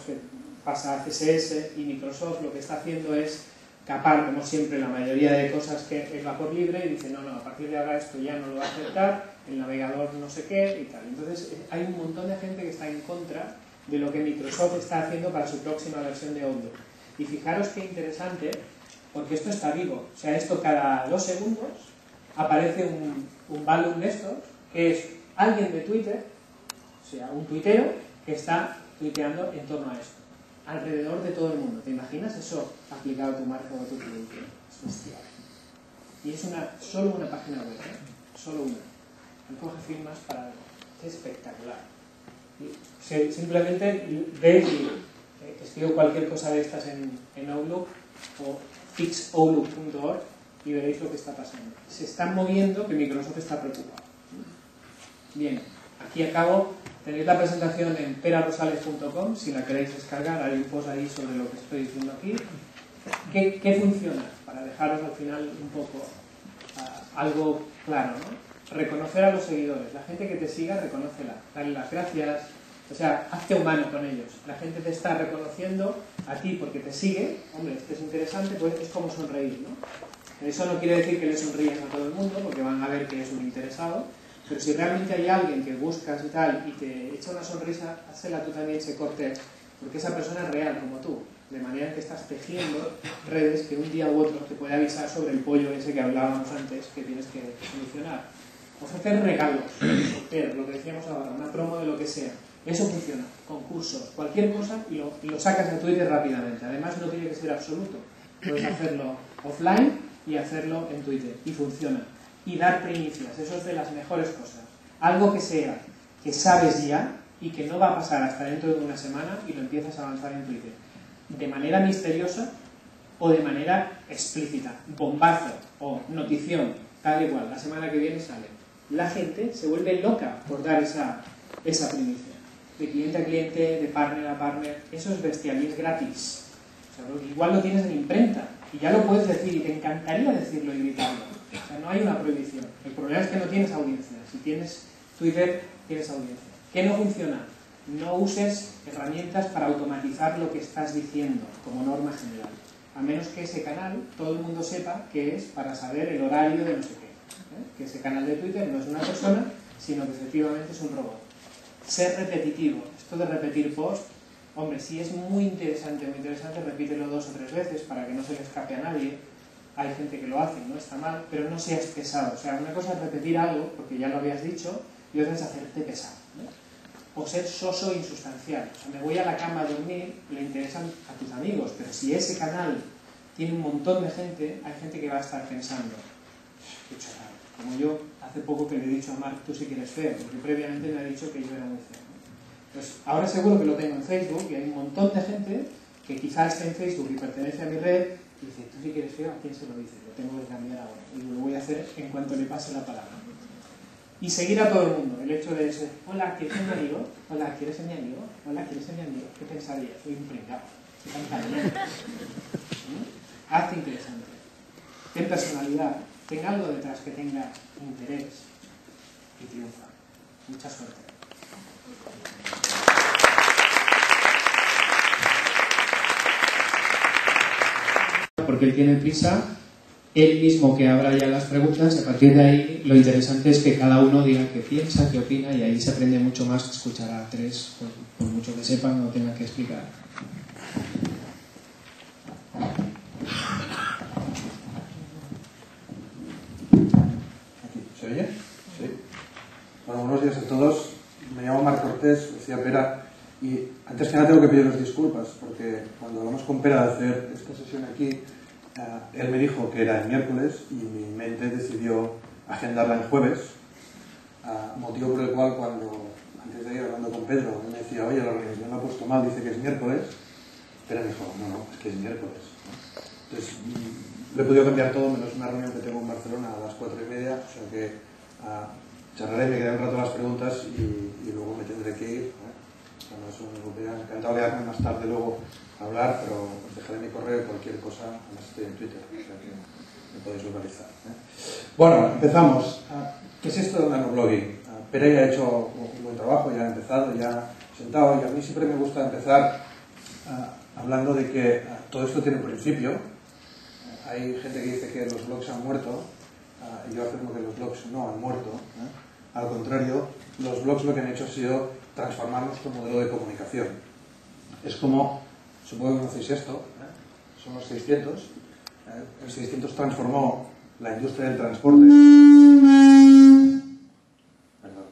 que pasa a CSS, y Microsoft lo que está haciendo es capar, como siempre, la mayoría de cosas que es vapor libre y dice, no, a partir de ahora esto ya no lo va a aceptar, el navegador no sé qué y tal. Entonces hay un montón de gente que está en contra de lo que Microsoft está haciendo para su próxima versión de Outlook. Y fijaros qué interesante, porque esto está vivo. O sea, esto cada 2 segundos aparece un balloon de estos, que es alguien de Twitter, o sea, un tuitero que está tuiteando en torno a esto, alrededor de todo el mundo. ¿Te imaginas eso aplicado a tu marca o a tu producto? Es bestial. Y es solo una página web, ¿eh? Solo una. Recoge firmas para... Es espectacular. Y simplemente ve y escribo cualquier cosa de estas en Outlook o fixoutlook.org y veréis lo que está pasando. Se están moviendo, que Microsoft está preocupado. Bien, aquí acabo. Tenéis la presentación en perarosales.com, si la queréis descargar, hay un post ahí sobre lo que estoy diciendo aquí. ¿Qué funciona? Para dejaros al final un poco algo claro, ¿no? Reconocer a los seguidores. La gente que te siga, reconócela. Dale las gracias. O sea, hazte humano con ellos. La gente te está reconociendo a ti porque te sigue. Hombre, este es interesante, pues es como sonreír, ¿no? Eso no quiere decir que le sonríes a todo el mundo, porque van a ver que es un interesado. Pero si realmente hay alguien que buscas y tal, y te echa una sonrisa, hazla tú también ese corte, porque esa persona es real, como tú. De manera que estás tejiendo redes que un día u otro te puede avisar sobre el pollo ese que hablábamos antes, que tienes que solucionar. Ofrecer regalos, ofrecer, lo que decíamos ahora, una promo de lo que sea. Eso funciona. Concursos, cualquier cosa, y lo sacas a Twitter rápidamente. Además, no tiene que ser absoluto. Puedes hacerlo offline y hacerlo en Twitter. Y funciona. Y dar primicias, eso es de las mejores cosas. Algo que sea, que sabes ya y que no va a pasar hasta dentro de una semana y lo empiezas a avanzar en Twitter. De manera misteriosa o de manera explícita. Bombazo o notición, tal y cual. La semana que viene sale. La gente se vuelve loca por dar esa primicia. De cliente a cliente, de partner a partner. Eso es bestial y es gratis. O sea, igual lo tienes en imprenta y ya lo puedes decir y te encantaría decirlo y gritarlo. O sea, no hay una prohibición. El problema es que no tienes audiencia. Si tienes Twitter, tienes audiencia. ¿Qué no funciona? No uses herramientas para automatizar lo que estás diciendo, como norma general. A menos que ese canal, todo el mundo sepa que es para saber el horario de no sé qué. Que ese canal de Twitter no es una persona, sino que efectivamente es un robot. Ser repetitivo. Esto de repetir post, hombre, si es muy interesante, repítelo 2 o 3 veces para que no se le escape a nadie. Hay gente que lo hace, no está mal, pero no seas pesado. O sea, una cosa es repetir algo, porque ya lo habías dicho, y otra es hacerte pesado, ¿no? O ser soso e insustancial. O sea, me voy a la cama a dormir, le interesan a tus amigos, pero si ese canal tiene un montón de gente, hay gente que va a estar pensando, qué chorrado. Como yo, hace poco que le he dicho a Mark, tú sí que eres feo, porque previamente me ha dicho que yo era muy feo. Pues ahora seguro que lo tengo en Facebook, y hay un montón de gente que quizás esté en Facebook y pertenece a mi red, y dice, tú sí que eres feo, ¿a quién se lo dice? Lo tengo que cambiar ahora. Y lo voy a hacer en cuanto le pase la palabra. Y seguir a todo el mundo. El hecho de ser, hola, ¿quieres ser mi amigo? Hola, ¿quieres ser mi amigo? Hola, ¿quieres ser mi amigo? ¿Qué pensarías? Soy un pringao. Hazte interesante. Ten personalidad. Ten algo detrás que tenga interés. Y triunfa. Mucha suerte. Porque él tiene prisa, él mismo que abra ya las preguntas, y a partir de ahí lo interesante es que cada uno diga qué piensa, qué opina, y ahí se aprende mucho más que escuchar a 3, por mucho que sepan o tengan que explicar. ¿Se oye? Sí. Bueno, buenos días a todos. Me llamo Marc Cortés, decía Pera, y antes que nada tengo que pediros disculpas, porque cuando hablamos con Pera de hacer esta sesión aquí, él me dijo que era el miércoles y mi mente decidió agendarla el jueves, motivo por el cual cuando, antes de ir hablando con Pedro, él me decía, oye, la organización lo ha puesto mal, dice que es miércoles, pero me dijo, no, es que es miércoles, ¿no? Entonces, le he podido cambiar todo, menos una reunión que tengo en Barcelona a las 4:30, o sea que charlaré, me quedaré un rato las preguntas y luego me tendré que ir, Cuando es una europea, encantado de quedarme más tarde luego a hablar, pero os dejaré mi correo, cualquier cosa, además estoy en Twitter, o sea que me podéis localizar. Bueno, empezamos. ¿Qué es esto de nanoblogging? Pere ya ha hecho un buen trabajo, ya ha empezado, ya ha sentado, y a mí siempre me gusta empezar hablando de que todo esto tiene un principio. Hay gente que dice que los blogs han muerto, y yo afirmo que los blogs no han muerto. Al contrario, los blogs lo que han hecho ha sido transformar nuestro modelo de comunicación. Es como, supongo que conocéis esto, son los 600. El 600 transformó la industria del transporte. Perdón,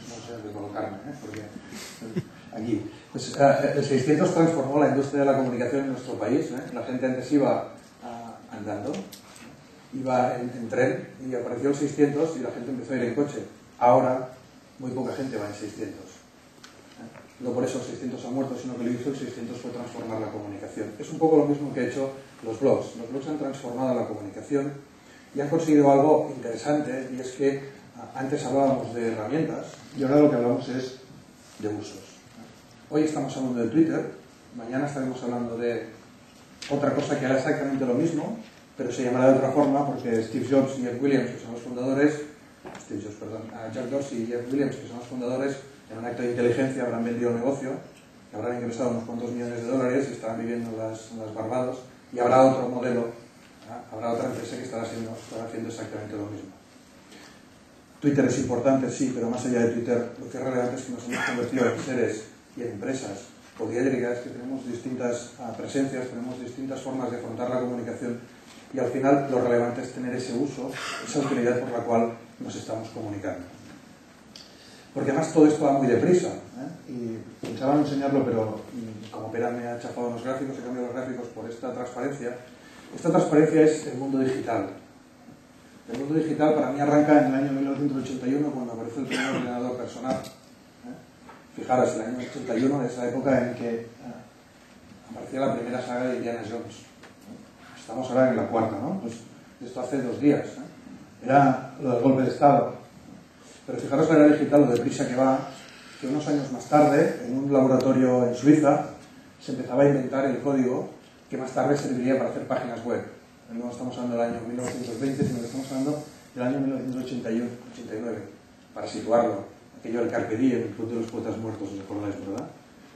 no sé dónde colocarme, porque aquí. Pues, el 600 transformó la industria de la comunicación en nuestro país. La gente antes iba andando, iba en tren, y apareció el 600 y la gente empezó a ir en coche. Ahora, muy poca gente va en 600. No por eso el 600 ha muerto, sino que lo que hizo el 600 fue transformar la comunicación. Es un poco lo mismo que ha hecho los blogs. Los blogs han transformado la comunicación y han conseguido algo interesante, y es que antes hablábamos de herramientas y ahora lo que hablamos es de usos. Hoy estamos hablando de Twitter, mañana estaremos hablando de otra cosa que hará exactamente lo mismo, pero se llamará de otra forma, porque Steve Jobs y Jeff Williams, que son los fundadores, Jack Dorsey y Jeff Williams, que son los fundadores, en un acto de inteligencia habrán vendido el negocio, que habrán ingresado unos cuantos millones de dólares y estarán viviendo en las Barbados, y habrá otro modelo, habrá otra empresa que estará haciendo exactamente lo mismo. Twitter es importante, sí, pero más allá de Twitter, lo que es relevante es que nos hemos convertido en seres y en empresas poliédricas, que tenemos distintas presencias, tenemos distintas formas de afrontar la comunicación, y al final lo relevante es tener ese uso, esa utilidad por la cual nos estamos comunicando. Porque además todo esto va muy deprisa, y pensaba no enseñarlo, pero como Pera me ha chafado los gráficos, he cambiado los gráficos por esta transparencia. Esta transparencia es el mundo digital. El mundo digital para mí arranca en el año 1981, cuando apareció el primer ordenador personal. Fijaros, el año 81 es la época en que apareció la primera saga de Indiana Jones. Estamos ahora en la cuarta, ¿no? Pues esto hace 2 días. Era lo del golpe de Estado. Pero fijaros la era digital, lo deprisa que va, que unos años más tarde, en un laboratorio en Suiza, se empezaba a inventar el código que más tarde serviría para hacer páginas web. No estamos hablando del año 1920, sino que estamos hablando del año 1989, para situarlo. Aquello del Carpe Diem, el Club de los Poetas Muertos, os acordáis, ¿verdad?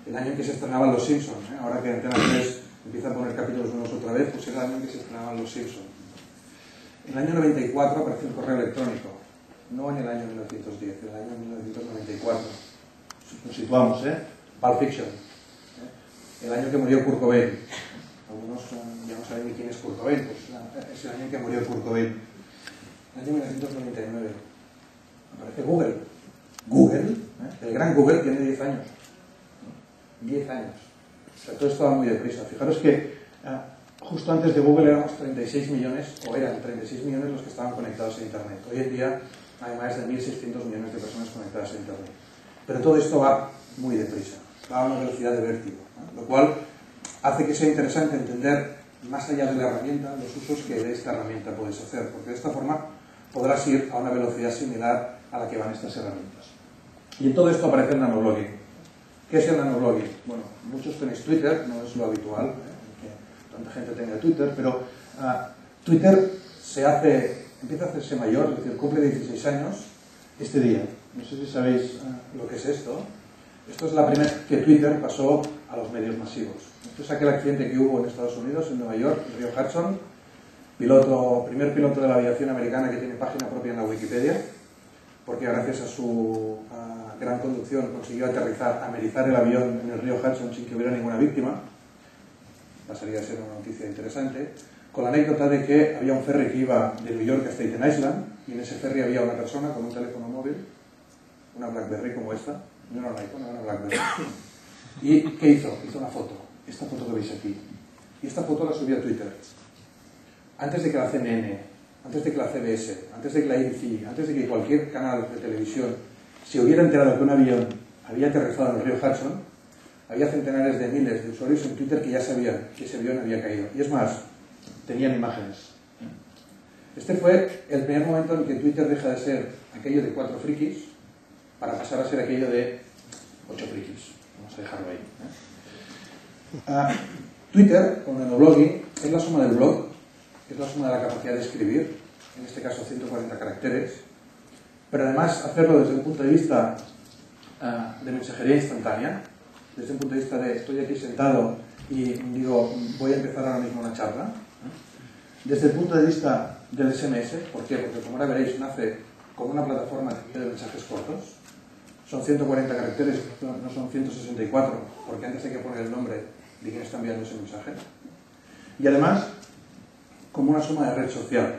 El año en que se estrenaban Los Simpsons, ahora que Antena 3 empieza a poner capítulos nuevos otra vez, pues era el año en que se estrenaban Los Simpsons. En el año 94 apareció el correo electrónico, no en el año 1910, en el año 1994. Nos situamos, Pulp Fiction, el año que murió Kurt Cobain. Algunos ya no saben ni quién es Kurt Cobain, pues es el año en que murió Kurt Cobain. El año 1999. Aparece Google. Google, el gran Google, tiene 10 años. 10 años. O sea, todo esto va muy deprisa. Fijaros que justo antes de Google éramos 36 millones, o eran 36 millones los que estaban conectados a Internet. Hoy en día hay más de 1.600 millones de personas conectadas a Internet. Pero todo esto va muy deprisa, va a una velocidad de vértigo, lo cual hace que sea interesante entender, más allá de la herramienta, los usos que de esta herramienta puedes hacer, porque de esta forma podrás ir a una velocidad similar a la que van estas herramientas. Y en todo esto aparece el nanoblogging. ¿Qué es el nanoblogging? Bueno, muchos tenéis Twitter, no es lo habitual, que tanta gente tenga Twitter, pero Twitter empieza a hacerse mayor, es decir, cumple 16 años este día. No sé si sabéis lo que es esto. Esto es la primera vez que Twitter pasó a los medios masivos. Esto es aquel accidente que hubo en Estados Unidos, en Nueva York, el río Hudson. Primer piloto de la aviación americana que tiene página propia en la Wikipedia, porque gracias a su gran conducción consiguió amerizar el avión en el río Hudson sin que hubiera ninguna víctima. Pasaría a ser una noticia interesante. Con la anécdota de que había un ferry que iba de New York a Staten Island, y en ese ferry había una persona con un teléfono móvil, una BlackBerry como esta, no era un iPhone, era una BlackBerry. ¿Y qué hizo? Hizo una foto, esta foto que veis aquí. Y esta foto la subió a Twitter. Antes de que la CNN, antes de que la CBS, antes de que la ABC, antes de que cualquier canal de televisión se hubiera enterado que un avión había aterrizado en el río Hudson, había centenares de miles de usuarios en Twitter que ya sabían que ese avión había caído. Y es más, tenían imágenes. Este fue el primer momento en que Twitter deja de ser aquello de 4 frikis para pasar a ser aquello de 8 frikis. Vamos a dejarlo ahí. Twitter, con el blogging, es la suma del blog, es la suma de la capacidad de escribir, en este caso 140 caracteres, pero además hacerlo desde un punto de vista de mensajería instantánea. desde un punto de vista de estoy aquí sentado y digo, voy a empezar ahora mismo una charla. Desde el punto de vista del SMS, ¿por qué? Porque como ahora veréis, nace como una plataforma de mensajes cortos. Son 140 caracteres, no son 164, porque antes hay que poner el nombre de quien está enviando ese mensaje. Y además, como una suma de red social.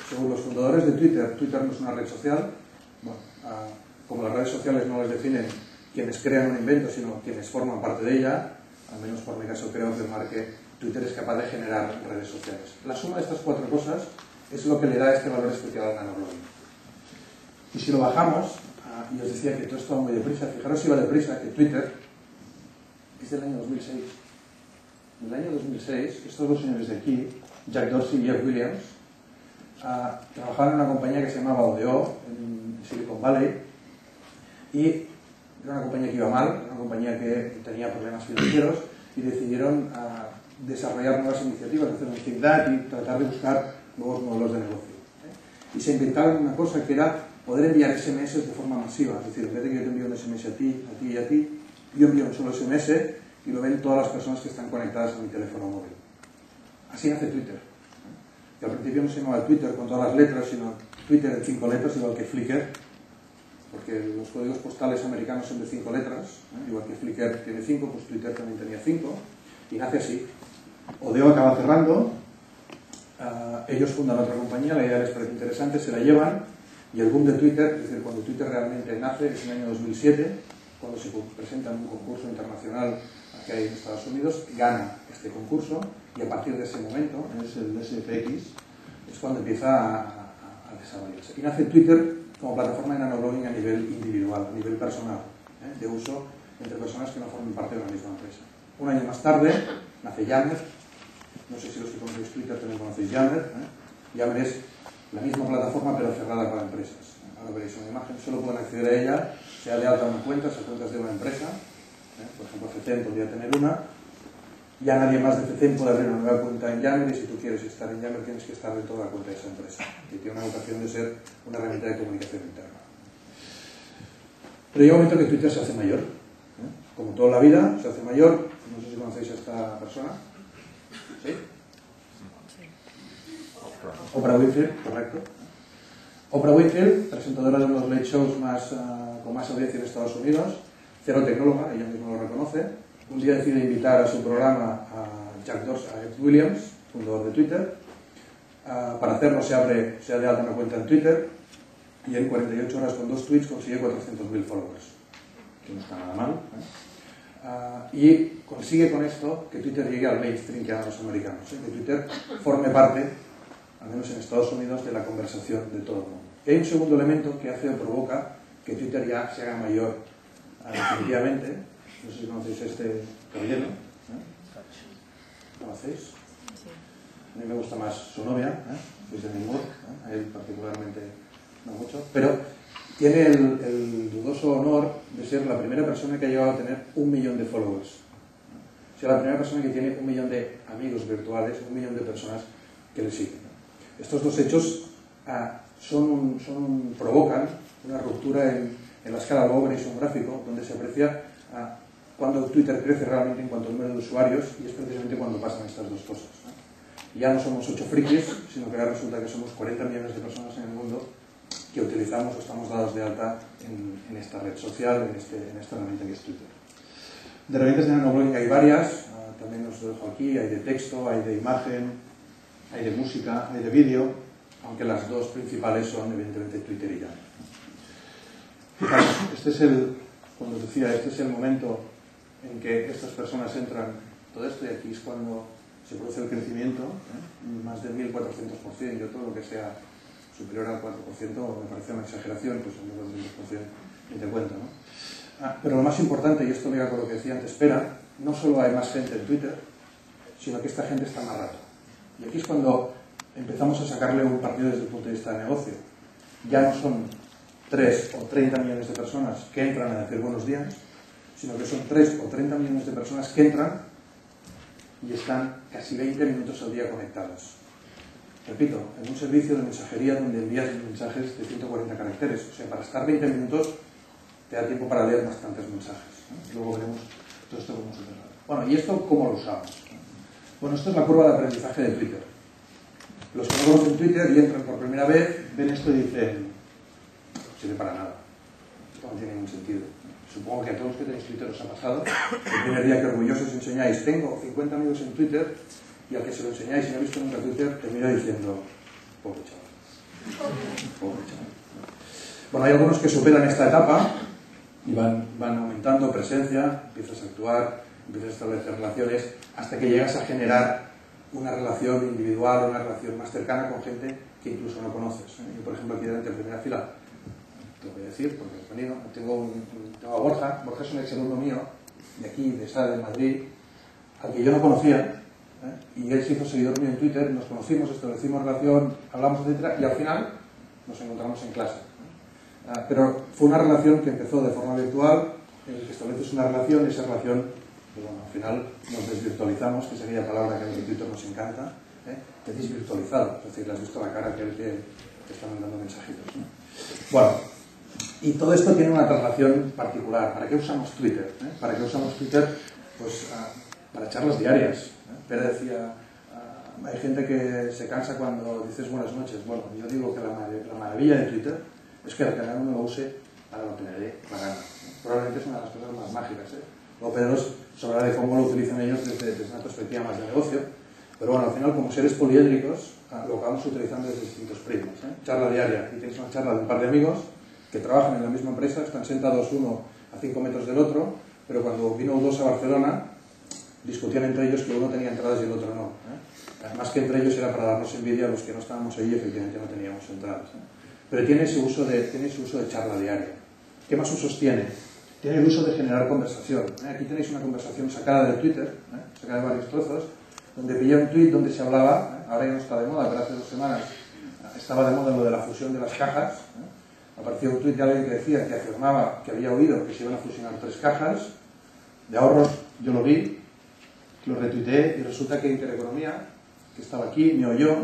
Según los fundadores de Twitter, Twitter no es una red social. Bueno, como las redes sociales no las definen quienes crean un invento, sino quienes forman parte de ella, al menos por mi caso creo que Twitter es capaz de generar redes sociales. La suma de estas cuatro cosas es lo que le da este valor especial al nanoblogging. Y si lo bajamos, y os decía que todo esto va muy deprisa, fijaros si va deprisa, que Twitter es del año 2006. En el año 2006, estos dos señores de aquí, Jack Dorsey y Jeff Williams, trabajaban en una compañía que se llamaba Odeo, en Silicon Valley, y era una compañía que iba mal, una compañía que tenía problemas financieros, y decidieron desarrollar nuevas iniciativas, hacer un think tank y tratar de buscar nuevos modelos de negocio. Y se inventaron una cosa que era poder enviar SMS de forma masiva, es decir, en vez de que yo te envíe un SMS a ti y a ti, yo envío un solo SMS y lo ven todas las personas que están conectadas a mi teléfono móvil. Así nace Twitter. Que al principio no se llamaba Twitter con todas las letras, sino Twitter en 5 letras, igual que Flickr, porque los códigos postales americanos son de 5 letras, igual que Flickr tiene 5, pues Twitter también tenía 5, y nace así. Odeo acaba cerrando, ellos fundan otra compañía, la idea les parece interesante, se la llevan, y el boom de Twitter, es decir, cuando Twitter realmente nace, es en el año 2007, cuando se presenta en un concurso internacional que hay en Estados Unidos, gana este concurso, y a partir de ese momento, es el SFX, es cuando empieza a desarrollarse. Y nace Twitter como plataforma de nanoblogging a nivel individual, a nivel personal, de uso entre personas que no forman parte de la misma empresa. Un año más tarde nace Yammer, no sé si los que conocéis Twitter también conocéis Yammer. Yammer es la misma plataforma pero cerrada para empresas. Ahora veréis una imagen, solo pueden acceder a ella, sea de alta una cuenta, sea cuentas de una empresa. Por ejemplo, FECEM podría tener una. Ya nadie más de FECEM puede abrir una nueva cuenta en Yammer, y si tú quieres estar en Yammer tienes que estar dentro de la cuenta de esa empresa, que tiene una vocación de ser una herramienta de comunicación interna. Pero llega un momento que Twitter se hace mayor. Como toda la vida, se hace mayor. No sé si conocéis a esta persona. ¿Sí? Oprah Winfrey, correcto. Oprah Winfrey, presentadora de uno de los late shows con más audiencia en Estados Unidos, cero tecnóloga, ella misma lo reconoce. Un día decide invitar a su programa a Jack Dorsey, a Jeff Williams, fundador de Twitter. Para hacerlo se da de alta una cuenta en Twitter, y en 48 horas con 2 tweets consigue 400.000 followers, que no está nada mal. Y consigue con esto que Twitter llegue al mainstream que hagan los americanos, que Twitter forme parte, al menos en Estados Unidos, de la conversación de todo el mundo. Y hay un segundo elemento que hace o provoca que Twitter ya se haga mayor definitivamente. No sé si conocéis a este caballero. ¿Conocéis? A mí me gusta más su novia, Luis Demi Moore, a él particularmente no mucho, pero tiene el dudoso honor de ser la primera persona que ha llegado a tener 1 millón de followers. O sea, la primera persona que tiene 1 millón de amigos virtuales, 1 millón de personas que le siguen. Estos dos hechos provocan una ruptura en la escala Log-Rank, un gráfico donde se aprecia cuando Twitter crece realmente en cuanto al número de usuarios, y es precisamente cuando pasan estas dos cosas. Ya no somos 8 frikis, sino que ahora resulta que somos 40 millones de personas en el mundo que utilizamos o estamos dados de alta en esta red social, en esta herramienta que es Twitter. De herramientas de nanoblogging hay varias, también os lo dejo aquí, hay de texto, hay de imagen, hay de música, hay de vídeo, aunque las dos principales son evidentemente Twitter y Yammer. Fijaros, cuando os decía, este es el momento en que estas personas entran, todo esto, y aquí es cuando se produce el crecimiento, más de 1400%, yo todo lo que sea superior al 4% me parece una exageración, pues el 1200% ni te cuento, ¿no? Pero lo más importante, y esto me con lo que decía antes, no solo hay más gente en Twitter, sino que esta gente está más rato. Y aquí es cuando empezamos a sacarle un partido desde el punto de vista de negocio. Ya no son 3 o 30 millones de personas que entran a decir buenos días, sino que son 3 o 30 millones de personas que entran y están casi 20 minutos al día conectadas. Repito, en un servicio de mensajería donde envías mensajes de 140 caracteres. O sea, para estar 20 minutos te da tiempo para leer bastantes mensajes, ¿no? Luego veremos Todo esto como súper raro. Bueno, ¿y esto cómo lo usamos? Bueno, esto es la curva de aprendizaje de Twitter. Los que no conocen Twitter y entran por primera vez, ven esto y dicen, no sirve para nada. Esto no tiene ningún sentido. Supongo que a todos los que tenéis Twitter os ha pasado. El primer día que orgullosos enseñáis, tengo 50 amigos en Twitter, y al que se lo enseñáis y no ha visto nunca Twitter, te mira diciendo, pobre chaval. Pobre chaval. Bueno, hay algunos que superan esta etapa y van aumentando presencia, empiezas a actuar, empiezas a establecer relaciones, hasta que llegas a generar una relación individual, una relación más cercana con gente que incluso no conoces. Yo, por ejemplo, aquí delante en primera fila, te lo voy a decir porque he venido, tengo a Borja. Borja es un ex alumno mío, de aquí, de SAD, de Madrid, al que yo no conocía, y él se hizo seguidor mío en Twitter, nos conocimos, establecimos relación, hablamos, etc., y al final nos encontramos en clase. Pero fue una relación que empezó de forma virtual, en la que estableces una relación, y esa relación, pues bueno, al final nos desvirtualizamos, que es aquella palabra que a los de Twitter nos encanta, te desvirtualizado, es decir, le has visto la cara a aquel que te está mandando mensajitos, ¿no? Bueno, y todo esto tiene una traslación particular. ¿Para qué usamos Twitter? ¿Para qué usamos Twitter? Pues para charlas diarias. Pere decía, hay gente que se cansa cuando dices buenas noches. Bueno, yo digo que la maravilla de Twitter es que cada uno lo use para lo que le dé la gana. Probablemente es una de las cosas más mágicas. Luego Pedro sabrá de cómo lo utilizan ellos desde una perspectiva más de negocio. Pero bueno, al final, como seres poliédricos, lo acabamos utilizando desde distintos prismas. Charla diaria. Y tenéis una charla de un par de amigos que trabajan en la misma empresa, están sentados uno a 5 metros del otro, pero cuando vino U2 a Barcelona, discutían entre ellos que uno tenía entradas y el otro no. Además que entre ellos era para darnos envidia a los que no estábamos allí, efectivamente no teníamos entradas. Pero tiene ese uso de charla diaria. ¿Qué más usos tiene? Tiene el uso de generar conversación. Aquí tenéis una conversación sacada de Twitter, sacada de varios trozos, donde pillé un tweet donde se hablaba, ahora ya no está de moda, pero hace 2 semanas estaba de moda lo de la fusión de las cajas. Apareció un tweet de alguien que decía, que afirmaba que había oído que se iban a fusionar 3 cajas de ahorros. Yo lo vi, lo retuiteé, y resulta que Intereconomía, que estaba aquí, me oyó,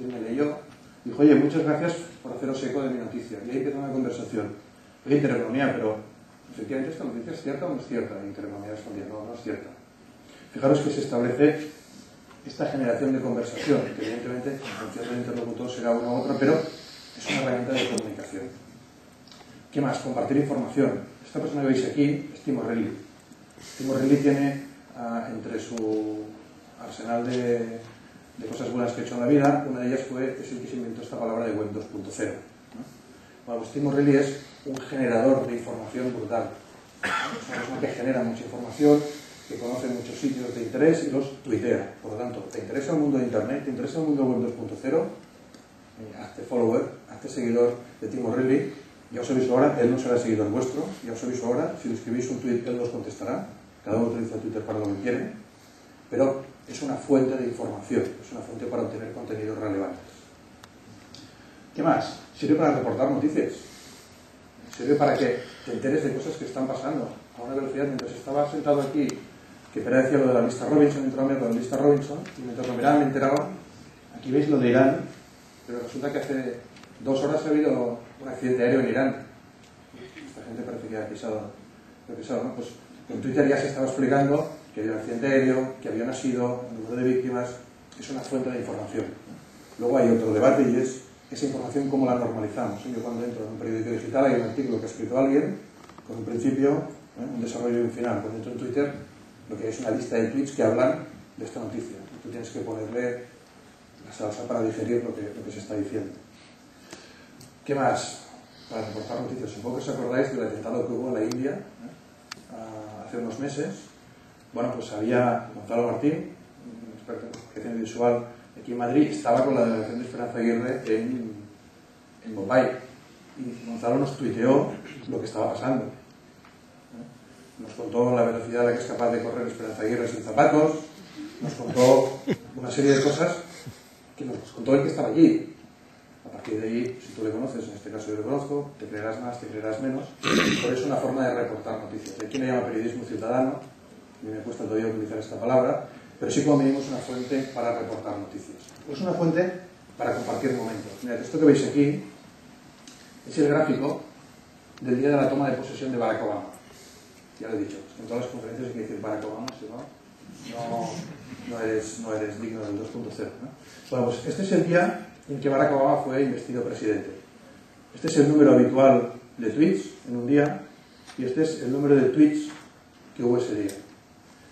me leyó, dijo, oye, muchas gracias por haceros eco de mi noticia. Y ahí empezó una conversación. Oye, Intereconomía, pero efectivamente esta noticia es cierta o no es cierta. Y Intereconomía respondía, no, no es cierta. Fijaros que se establece esta generación de conversación, que evidentemente en función del interlocutor será una u otra, pero es una herramienta de comunicación. ¿Qué más? Compartir información. Esta persona que veis aquí es Timo Relli. Timo Relli tiene entre su arsenal de cosas buenas que ha hecho en la vida, una de ellas es el que se inventó esta palabra de Web 2.0. Bueno, pues Timo Relli es un generador de información brutal. Es una persona que genera mucha información, que conoce muchos sitios de interés y los tuitea. Por lo tanto, ¿te interesa el mundo de Internet? ¿Te interesa el mundo Web 2.0? Hazte follower, hazte seguidor de Timo Relli. Ya os aviso ahora, él no será seguidor vuestro. Ya os aviso ahora, si le escribís un tweet, él os contestará. Cada uno utiliza Twitter para lo que quiere. Pero es una fuente de información, es una fuente para obtener contenidos relevantes. ¿Qué más? Sirve para reportar noticias. Sirve para que te enteres de cosas que están pasando a una velocidad. Mientras estaba sentado aquí, que Pera decía lo de la lista Robinson, entró a ver lo de la lista Robinson, y mientras lo miraba me enteraba, aquí veis lo de Irán, pero resulta que hace 2 horas ha habido un accidente aéreo en Irán. Esta gente parece que ha pisado, ¿no? Pues en Twitter ya se estaba explicando que había un accidente aéreo, que había nacido, el número de víctimas. Es una fuente de información. Luego hay otro debate y es esa información cómo la normalizamos. Yo cuando entro en un periódico digital hay un artículo que ha escrito alguien con un principio, un desarrollo y un final. Cuando entro en Twitter lo que hay es una lista de tweets que hablan de esta noticia. Tú tienes que ponerle la salsa para digerir lo que se está diciendo. ¿Qué más? Para reportar noticias. Supongo que os acordáis del atentado que hubo en la India hace unos meses. Bueno, pues había Gonzalo Martín, un experto en comunicación visual aquí en Madrid, estaba con la delegación de Esperanza Aguirre en Bombay. Y Gonzalo nos tuiteó lo que estaba pasando. Nos contó la velocidad a la que es capaz de correr Esperanza Aguirre sin zapatos, nos contó una serie de cosas que nos contó el que estaba allí. A partir de ahí, si tú le conoces, en este caso yo le conozco, te creerás más, te creerás menos, pero es una forma de reportar noticias. Aquí me llama periodismo ciudadano, a mí me cuesta todavía utilizar esta palabra, pero sí como mínimo es una fuente para reportar noticias. Es una fuente para compartir momentos. Mirad, esto que veis aquí es el gráfico del día de la toma de posesión de Barack Obama. Ya lo he dicho, en todas las conferencias hay que decir Barack Obama, si no eres digno del 2.0, ¿no? Bueno, pues este es el día en que Barack Obama fue investido presidente. Este es el número habitual de tweets en un día y este es el número de tweets que hubo ese día.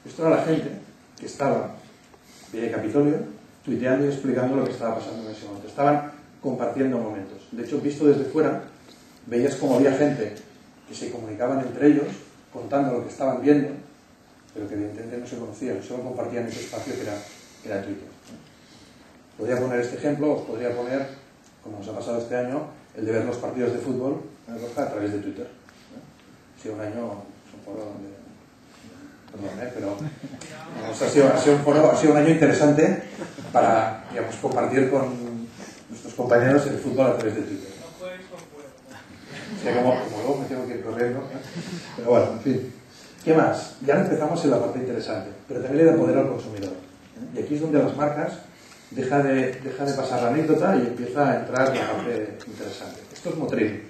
Esto era la gente que estaba en el Capitolio tuiteando y explicando lo que estaba pasando en ese momento. Estaban compartiendo momentos. De hecho, visto desde fuera, veías como había gente que se comunicaban entre ellos contando lo que estaban viendo, pero que evidentemente no se conocían, solo compartían ese espacio que era Twitter. Podría poner este ejemplo, os podría poner, como nos ha pasado este año, el de ver los partidos de fútbol a través de Twitter. Ha sido un año, es un foro donde... Perdón, pero ha sido un año interesante para, digamos, compartir con nuestros compañeros el fútbol a través de Twitter. No juegues con fuego. O sea, como luego me tengo que ir corriendo, ¿eh? Pero bueno, en fin. ¿Qué más? Ya empezamos en la parte interesante, pero también le da poder al consumidor. Y aquí es donde las marcas deja de pasar la anécdota y empieza a entrar la parte interesante. Esto es Motrin.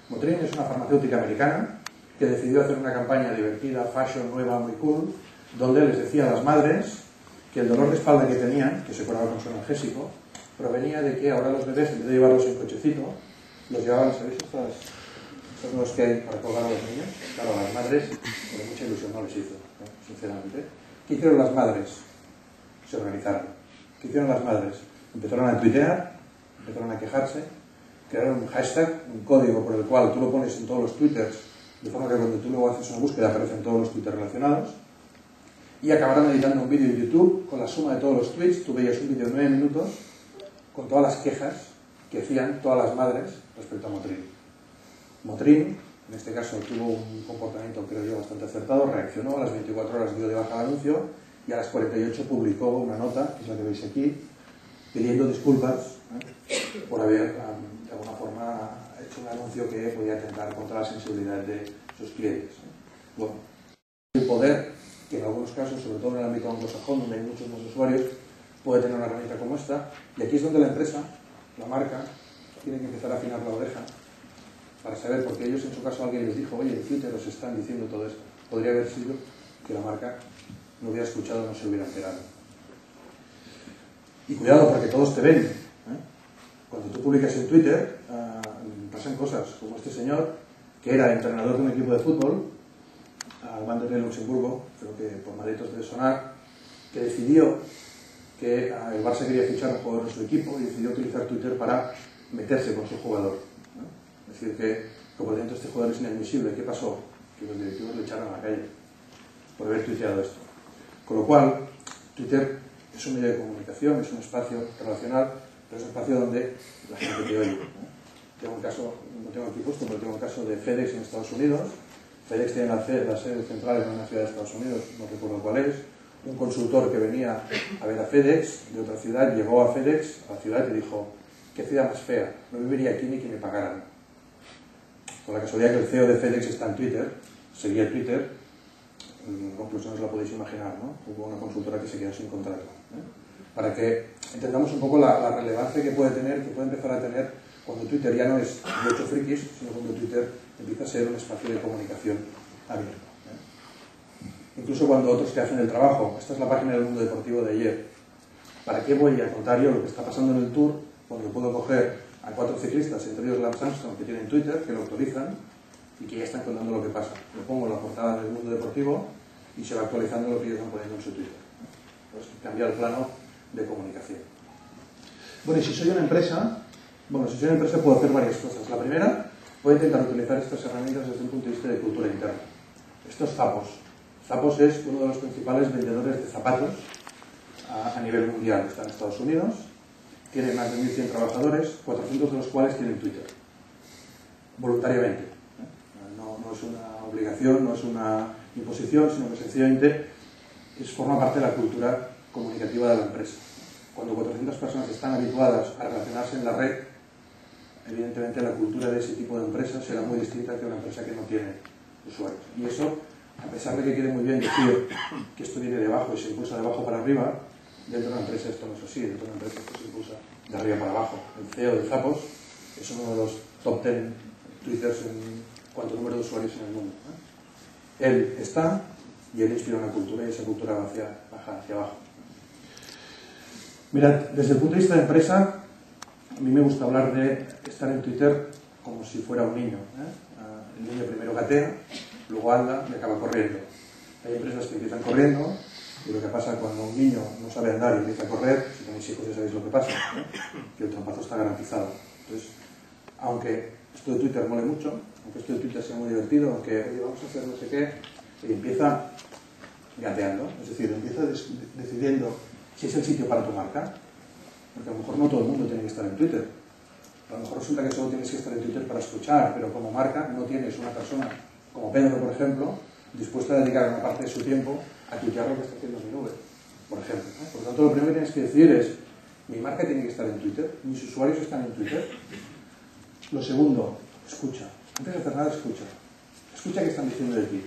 Motrin es una farmacéutica americana que decidió hacer una campaña divertida, fashion, nueva, muy cool, donde les decía a las madres que el dolor de espalda que tenían, que se curaba con su analgésico, provenía de que ahora los bebés, en vez de llevarlos en cochecito, los llevaban, ¿sabéis? Estos nuevos que hay para colgar a los niños. Claro, a las madres, con mucha ilusión no les hizo, ¿no? Sinceramente. ¿Qué hicieron las madres? Se organizaron. ¿Qué hicieron las madres? Empezaron a tuitear, empezaron a quejarse, crearon un hashtag, un código por el cual tú lo pones en todos los twitters, de forma que cuando tú luego haces una búsqueda aparecen todos los twitters relacionados, y acabaron editando un vídeo en YouTube con la suma de todos los tweets. Tú veías un vídeo de 9 minutos con todas las quejas que hacían todas las madres respecto a Motrin. Motrin, en este caso, tuvo un comportamiento, creo yo, bastante acertado, reaccionó, a las 24 horas dio de baja el anuncio y a las 48 publicó una nota, que es la que veis aquí, pidiendo disculpas por haber, de alguna forma, hecho un anuncio que podía atentar contra la sensibilidad de sus clientes. Bueno, el poder, que en algunos casos, sobre todo en el ámbito anglosajón, donde hay muchos más usuarios, puede tener una herramienta como esta, y aquí es donde la empresa, la marca, tiene que empezar a afinar la oreja para saber, porque ellos en su caso alguien les dijo, oye, en Twitter os están diciendo todo esto. Podría haber sido que la marca no hubiera escuchado, no se hubiera enterado. Y cuidado, porque todos te ven, ¿eh? Cuando tú publicas en Twitter, pasan cosas, como este señor, que era entrenador de un equipo de fútbol, al mando de Luxemburgo, creo que por Madritos debe sonar, que decidió que el Barça quería fichar a un jugador en su equipo y decidió utilizar Twitter para meterse con su jugador, ¿no? Es decir, que por dentro este jugador es inadmisible. ¿Qué pasó? Que los directivos le echaron a la calle por haber tuiteado esto. Con lo cual, Twitter es un medio de comunicación, es un espacio relacional, pero es un espacio donde la gente te oye, ¿no? Tengo un caso, no tengo aquí puesto, pero tengo un caso de FedEx en Estados Unidos. FedEx tiene la sede central en una ciudad de Estados Unidos, no recuerdo cuál es. Un consultor que venía a ver a FedEx de otra ciudad, llegó a FedEx, a la ciudad, y dijo, qué ciudad más fea, no viviría aquí ni que me pagaran. Con la casualidad que el CEO de FedEx está en Twitter, seguía Twitter, en conclusión os la podéis imaginar, ¿no? Hubo una consultora que se quedó sin contrato, ¿eh? Para que entendamos un poco la relevancia que puede tener, que puede empezar a tener cuando Twitter ya no es de 8 frikis, sino cuando Twitter empieza a ser un espacio de comunicación abierto, ¿eh? Incluso cuando otros que hacen el trabajo, esta es la página del Mundo Deportivo de ayer, ¿para qué voy a contar yo lo que está pasando en el Tour cuando puedo coger a 4 ciclistas, entre ellos Lance Armstrong, que tienen Twitter, que lo autorizan y que ya están contando lo que pasa? Lo pongo en la portada del Mundo Deportivo y se va actualizando lo que ellos van poniendo en su Twitter. Pues cambia el plano de comunicación. Bueno, y si soy una empresa, puedo hacer varias cosas. La primera, voy a intentar utilizar estas herramientas desde un punto de vista de cultura interna. Esto es Zappos. Zappos es uno de los principales vendedores de zapatos a nivel mundial. Está en Estados Unidos, tiene más de 1.100 trabajadores, 400 de los cuales tienen Twitter. Voluntariamente. No es una obligación, no es una imposición, sino que sencillamente forma parte de la cultura comunicativa de la empresa. Cuando 400 personas están habituadas a relacionarse en la red, evidentemente la cultura de ese tipo de empresa será muy distinta que una empresa que no tiene usuarios. Y eso, a pesar de que quede muy bien decir que esto viene de abajo y se impulsa de abajo para arriba, dentro de una empresa esto no es así, dentro de una empresa esto se impulsa de arriba para abajo. El CEO de Zappos es uno de los top 10 twitters en cuanto a número de usuarios en el mundo, ¿eh? Él está y él inspira una cultura y esa cultura baja hacia abajo. Mirad, desde el punto de vista de empresa, a mí me gusta hablar de estar en Twitter como si fuera un niño. El niño primero gatea, luego anda y acaba corriendo. Hay empresas que empiezan corriendo y lo que pasa cuando un niño no sabe andar y empieza a correr, si tenéis hijos ya sabéis lo que pasa, que el trompazo está garantizado. Entonces, aunque esto de Twitter mole mucho, aunque esto de Twitter sea muy divertido, aunque oye, vamos a hacer no sé qué, y empieza gateando, es decir, empieza decidiendo si es el sitio para tu marca, porque a lo mejor no todo el mundo tiene que estar en Twitter. A lo mejor resulta que solo tienes que estar en Twitter para escuchar, pero como marca no tienes una persona como Pedro, por ejemplo, dispuesta a dedicar una parte de su tiempo a tuitear lo que está haciendo mi nube, por ejemplo. Por lo tanto, lo primero que tienes que decir es, mi marca tiene que estar en Twitter, mis usuarios están en Twitter. Lo segundo, escucha. Antes de hacer nada, escucha. Escucha qué están diciendo de ti.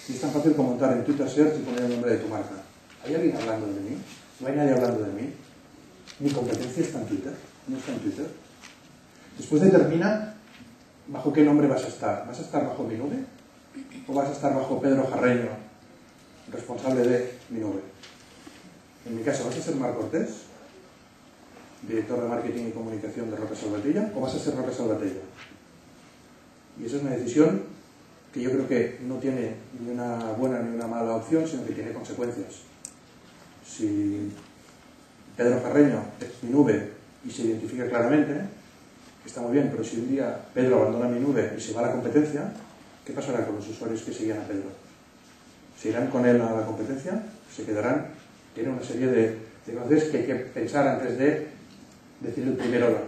Y es tan fácil como montar en Twitter Search y poner el nombre de tu marca. ¿Hay alguien hablando de mí? ¿No hay nadie hablando de mí? Mi competencia está en Twitter, no está en Twitter. Después determina bajo qué nombre vas a estar. ¿Vas a estar bajo mi nube? ¿O vas a estar bajo Pedro Jarreño, responsable de mi nube? En mi caso, ¿vas a ser Marc Cortés, director de marketing y comunicación de Roca Salvatella, o vas a ser Roca Salvatella? Y esa es una decisión que yo creo que no tiene ni una buena ni una mala opción, sino que tiene consecuencias. Si Pedro Carreño es mi nube y se identifica claramente, está muy bien, pero si un día Pedro abandona mi nube y se va a la competencia, ¿qué pasará con los usuarios que seguían a Pedro? ¿Se irán con él a la competencia? ¿Se quedarán? Tiene una serie de cosas que hay que pensar antes de decir el primer hola.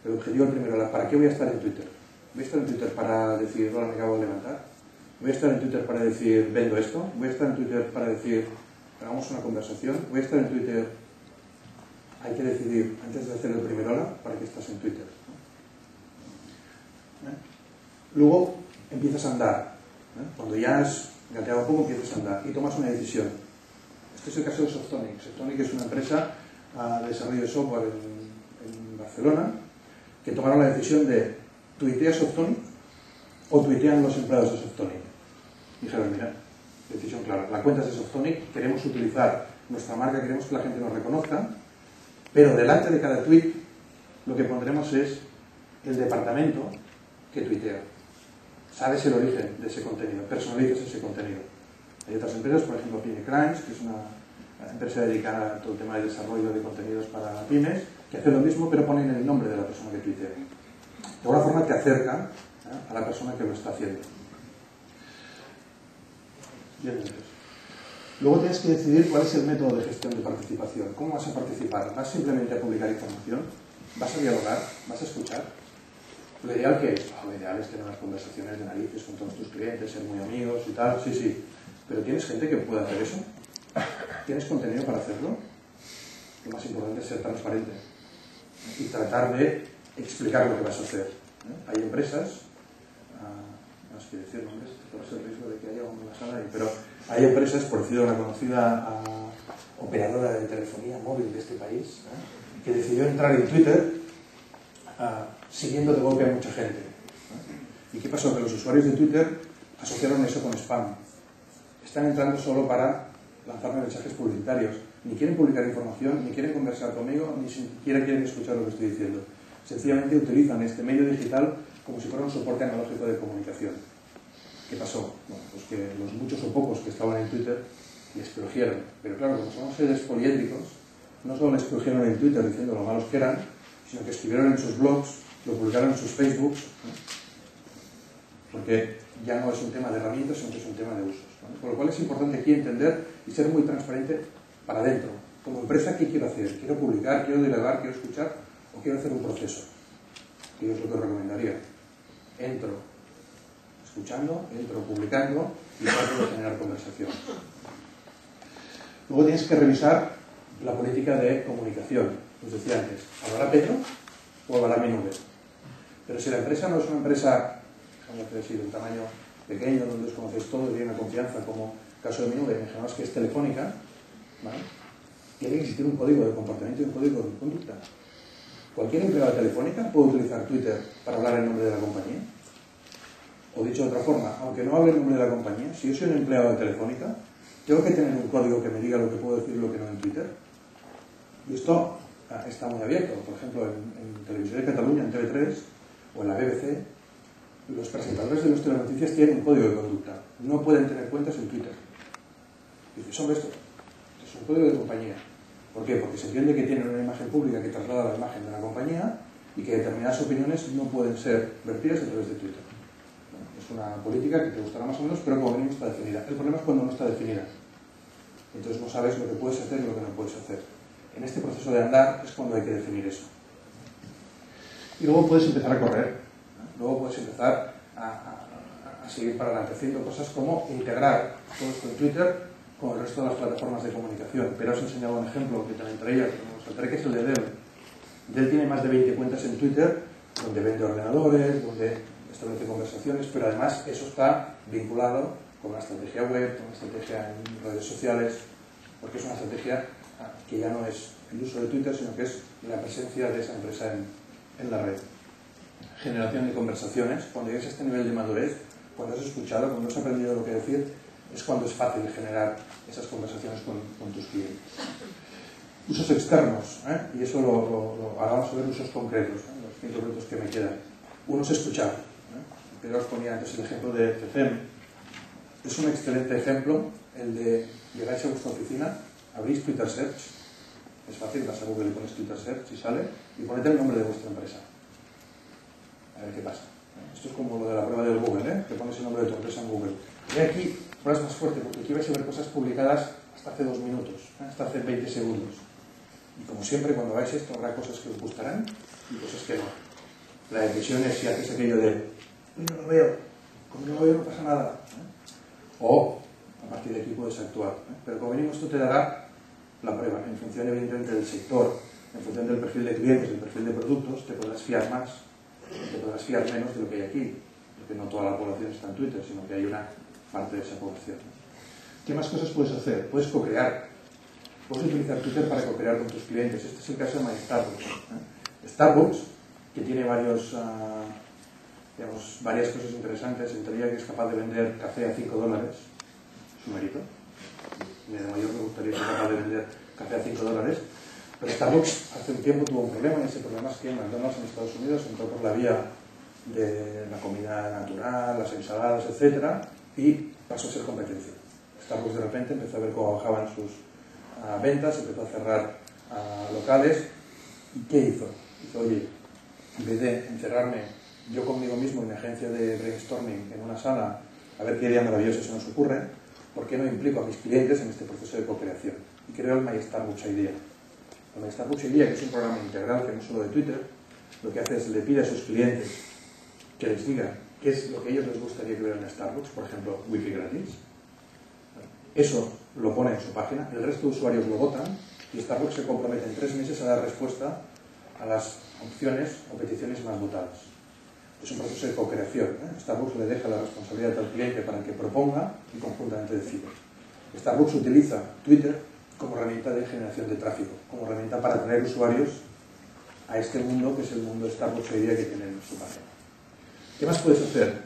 El objetivo del primer hola. ¿Para qué voy a estar en Twitter? ¿Voy a estar en Twitter para decir hola, me acabo de levantar? ¿Voy a estar en Twitter para decir vendo esto? ¿Voy a estar en Twitter para decir hagamos una conversación? ¿Voy a estar en Twitter? Hay que decidir antes de hacer el primer hola para qué estás en Twitter. Luego empiezas a andar. Cuando ya has gateado un poco, empiezas a andar y tomas una decisión. Este es el caso de Softonic. Softonic es una empresa de desarrollo de software en Barcelona que tomaron la decisión de ¿tuitea Softonic o tuitean los empleados de Softonic? Dijeron, mira, decisión clara, la cuenta es de Softonic, queremos utilizar nuestra marca, queremos que la gente nos reconozca, pero delante de cada tweet lo que pondremos es el departamento que tuitea. Sabes el origen de ese contenido, personalizas ese contenido. Hay otras empresas, por ejemplo Pinecrimes, que es una empresa dedicada a todo el tema de desarrollo de contenidos para pymes, que hace lo mismo pero ponen el nombre de la persona que tuitea. De alguna forma te acerca a la persona que lo está haciendo. Bien, entonces. Luego tienes que decidir cuál es el método de gestión de participación. ¿Cómo vas a participar? ¿Vas simplemente a publicar información? ¿Vas a dialogar? ¿Vas a escuchar? Lo ideal que es, lo ideal es tener unas conversaciones de narices con todos tus clientes, ser muy amigos y tal, sí, sí. Pero ¿tienes gente que pueda hacer eso? ¿Tienes contenido para hacerlo? Lo más importante es ser transparente y tratar de explicar lo que vas a hacer. Hay empresas, no sé qué decir nombres, por ese riesgo de que haya una sala ahí, pero hay empresas, por decir una conocida operadora de telefonía móvil de este país, que decidió entrar en Twitter siguiendo de golpe a mucha gente. ¿Y qué pasó? Que los usuarios de Twitter asociaron eso con spam. Están entrando solo para lanzarme mensajes publicitarios. Ni quieren publicar información, ni quieren conversar conmigo, ni siquiera quieren escuchar lo que estoy diciendo. Sencillamente utilizan este medio digital como si fuera un soporte analógico de comunicación. ¿Qué pasó? Bueno, pues que los muchos o pocos que estaban en Twitter les crujieron. Pero claro, como somos seres poliédricos, no solo les crujieron en Twitter diciendo lo malos que eran, sino que escribieron en sus blogs, lo publicaron en sus Facebooks, porque ya no es un tema de herramientas, sino que es un tema de usos. Por lo cual es importante aquí entender y ser muy transparente para adentro. Como empresa, ¿qué quiero hacer? ¿Quiero publicar? ¿Quiero delegar? ¿Quiero escuchar? ¿O quiero hacer un proceso? Que es lo que os recomendaría. Entro escuchando, entro publicando y trato de generar conversación. Luego tienes que revisar la política de comunicación. Os decía antes, ¿hablará Pedro o hablará mi nube? Pero si la empresa no es una empresa, vamos a decir, de un tamaño pequeño, donde os conocéis todos, tiene una confianza, como el caso de mi nube, imaginaos que es telefónica, ¿vale? Tiene que existir un código de comportamiento y un código de conducta. Cualquier empleado de Telefónica puede utilizar Twitter para hablar en nombre de la compañía. O dicho de otra forma, aunque no hable el nombre de la compañía, si yo soy un empleado de Telefónica, tengo que tener un código que me diga lo que puedo decir y lo que no en Twitter. Y esto está muy abierto. Por ejemplo, en Televisión de Cataluña, en TV3 o en la BBC, los presentadores de los telenoticias tienen un código de conducta. No pueden tener cuentas en Twitter. Y dices, hombre, esto es un código de compañía. ¿Por qué? Porque se entiende que tienen una imagen pública que traslada la imagen de la compañía y que determinadas opiniones no pueden ser vertidas a través de Twitter. Bueno, es una política que te gustará más o menos, pero como mínimo está definida. El problema es cuando no está definida. Entonces no sabes lo que puedes hacer y lo que no puedes hacer. En este proceso de andar es cuando hay que definir eso. Y luego puedes empezar a correr. Luego puedes empezar a seguir para adelante haciendo cosas como integrar todo esto en Twitter con el resto de las plataformas de comunicación. Pero os he enseñado un ejemplo que también traía, que me saltaré, que es el de Dell. Dell tiene más de 20 cuentas en Twitter, donde vende ordenadores, donde establece conversaciones, pero además eso está vinculado con una estrategia web, con una estrategia en redes sociales, porque es una estrategia que ya no es el uso de Twitter, sino que es la presencia de esa empresa en la red. Generación de conversaciones. Cuando llegues a este nivel de madurez, cuando has escuchado, cuando has aprendido lo que decir, es cuando es fácil generar esas conversaciones con tus clientes. Usos externos, y eso ahora vamos a ver usos concretos, los 5 minutos que me quedan. Uno es escuchar. Pedro os ponía antes el ejemplo de CECEM. Es un excelente ejemplo el de llegáis a vuestra oficina, abrís Twitter Search, es fácil, vas a Google y pones Twitter Search y sale, y ponete el nombre de vuestra empresa. A ver qué pasa. Esto es como lo de la prueba del Google, que pones el nombre de tu empresa en Google. Y aquí pruebas más fuerte, porque aquí vais a ver cosas publicadas hasta hace 2 minutos, hasta hace 20 segundos. Y como siempre, cuando hagáis esto, habrá cosas que os gustarán y cosas que no. La decisión es si haces aquello de, no lo veo, como no lo veo no pasa nada. O, a partir de aquí puedes actuar. Pero como mínimo esto te dará la prueba. En función, evidentemente, del sector, en función del perfil de clientes, del perfil de productos, te podrás fiar más, te podrás fiar menos de lo que hay aquí. Porque no toda la población está en Twitter, sino que hay una parte de esa población. ¿Qué más cosas puedes hacer? Puedes co-crear. Puedes utilizar Twitter para co-crear con tus clientes. Este es el caso de My Starbucks. Starbucks, que tiene varias cosas interesantes, entre ellas que es capaz de vender café a $5, su mérito. De mayor me gustaría ser capaz de vender café a $5, pero Starbucks hace un tiempo tuvo un problema, y ese problema es que McDonald's en Estados Unidos entró por la vía de la comida natural, las ensaladas, etc., y pasó a ser competencia. Starbucks de repente empezó a ver cómo bajaban sus ventas, empezó a cerrar locales, y ¿qué hizo? Dijo, oye, en vez de encerrarme yo conmigo mismo en mi agencia de brainstorming en una sala a ver qué idea maravillosa se nos ocurre, ¿por qué no implico a mis clientes en este proceso de co-creación? Y creo el My Starbucks Idea. El My Starbucks Idea, que es un programa integral que no es solo de Twitter, lo que hace es le pide a sus clientes que les digan qué es lo que a ellos les gustaría que vieran en Starbucks, por ejemplo, wifi gratis. Eso lo pone en su página, el resto de usuarios lo votan y Starbucks se compromete en 3 meses a dar respuesta a las opciones o peticiones más votadas. Es un proceso de co-creación. Starbucks le deja la responsabilidad al cliente para que proponga y conjuntamente decida. Starbucks utiliza Twitter como herramienta de generación de tráfico, como herramienta para atraer usuarios a este mundo que es el mundo Starbucks hoy día que tiene en su página. ¿Qué más puedes hacer?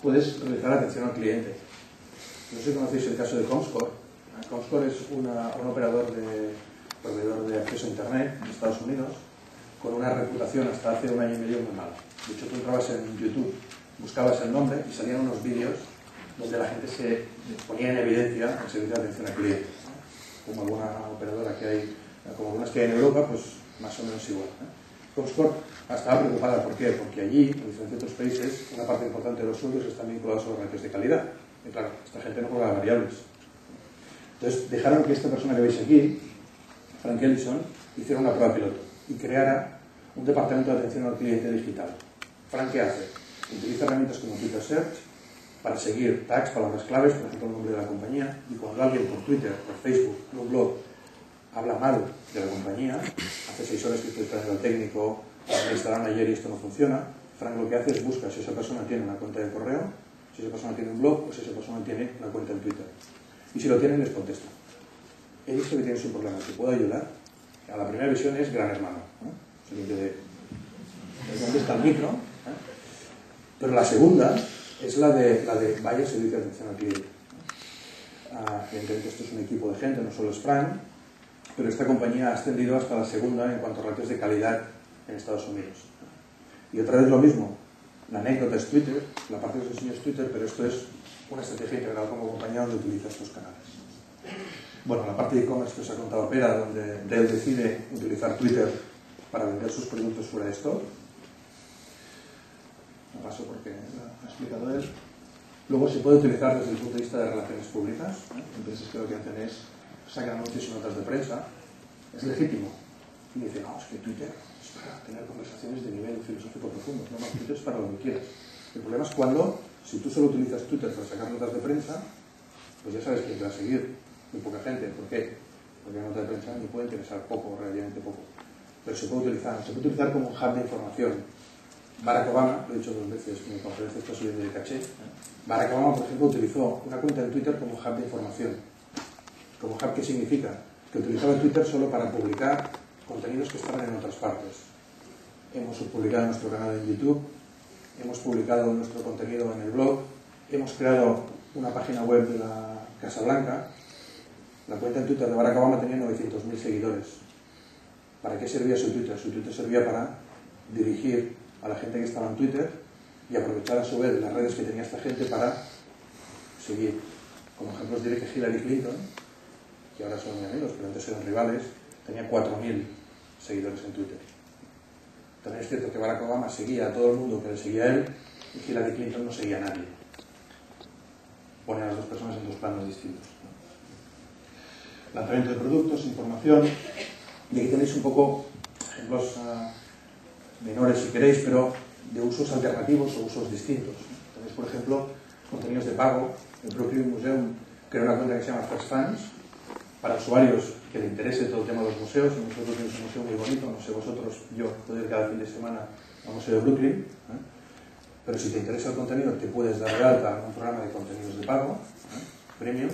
Puedes realizar atención al cliente. No sé si conocéis el caso de Comscore. Comscore es un proveedor de acceso a Internet en Estados Unidos con una reputación hasta hace 1 año y medio muy mala. De hecho, tú entrabas en YouTube, buscabas el nombre y salían unos vídeos donde la gente se ponía en evidencia el servicio de atención al cliente. Como alguna operadora que hay, como algunas que hay en Europa, pues más o menos igual. Comscore estaba preocupada. ¿Por qué? Porque allí, en diferentes otros países, una parte importante de los sueldos están vinculados a los ratios de calidad. Y claro, esta gente no juega variables. Entonces, dejaron que esta persona que veis aquí, Frank Ellison, hiciera una prueba piloto y creara un departamento de atención al cliente digital. Frank, ¿qué hace? Utiliza herramientas como Twitter Search para seguir tags, palabras claves, por ejemplo el nombre de la compañía, y cuando alguien por Twitter, por Facebook, en un blog, habla mal de la compañía, hace 6 horas que estoy esperando al técnico, me instalaron ayer y esto no funciona, Frank lo que hace es buscar si esa persona tiene una cuenta de correo, si esa persona tiene un blog o si esa persona tiene una cuenta en Twitter. Y si lo tienen, les contesta. He visto que tienes un problema, ¿te puedo ayudar? A la primera visión es gran hermano, ¿dónde está el micro? Pero la segunda es la de vaya servicio de atención al cliente. Evidentemente esto es un equipo de gente, no solo es Frank, pero esta compañía ha ascendido hasta la segunda en cuanto a ratios de calidad en Estados Unidos. Y otra vez lo mismo, la anécdota es Twitter, la parte que os enseño es Twitter, pero esto es una estrategia integral como compañía donde utiliza estos canales. Bueno, la parte de e-commerce que os ha contado Pera, donde Dell decide utilizar Twitter para vender sus productos fuera de stock. No paso porque lo ha explicado él. Luego se puede utilizar desde el punto de vista de relaciones públicas. Empresas que lo que hacen es sacan anuncios y notas de prensa. Es legítimo. Y dicen, no, es que Twitter es para tener conversaciones de nivel filosófico profundo. No, Twitter es para lo que quieras. El problema es cuando, si tú solo utilizas Twitter para sacar notas de prensa, pues ya sabes quién te va a seguir. Muy poca gente. ¿Por qué? Porque la nota de prensa me puede interesar poco, relativamente poco. Pero se puede utilizar como un hub de información. Barack Obama, lo he dicho 2 veces, mi conferencia está subiendo de caché. Barack Obama, por ejemplo, utilizó una cuenta de Twitter como hub de información. ¿Como hub qué significa? Que utilizaba Twitter solo para publicar contenidos que estaban en otras partes. Hemos publicado en nuestro canal en YouTube, hemos publicado nuestro contenido en el blog, hemos creado una página web de la Casa Blanca. La cuenta en Twitter de Barack Obama tenía 900.000 seguidores. ¿Para qué servía su Twitter? Su Twitter servía para dirigir a la gente que estaba en Twitter y aprovechar a su vez las redes que tenía esta gente para seguir. Como ejemplo os diré que Hillary Clinton, que ahora son muy amigos, pero antes eran rivales, tenía 4.000 seguidores en Twitter. También es cierto que Barack Obama seguía a todo el mundo que le seguía a él y Hillary Clinton no seguía a nadie. Pone a las dos personas en dos planos distintos. Lanzamiento de productos, información. Y aquí tenéis un poco ejemplos menores si queréis, pero de usos alternativos o usos distintos. Tenéis, por ejemplo, contenidos de pago. El Brooklyn Museum crea una cuenta que se llama First Fans para usuarios que le interese todo el tema de los museos. Nosotros tenemos un museo muy bonito, no sé vosotros, yo puedo ir cada fin de semana al Museo de Brooklyn, pero si te interesa el contenido te puedes dar de alta en un programa de contenidos de pago, premium,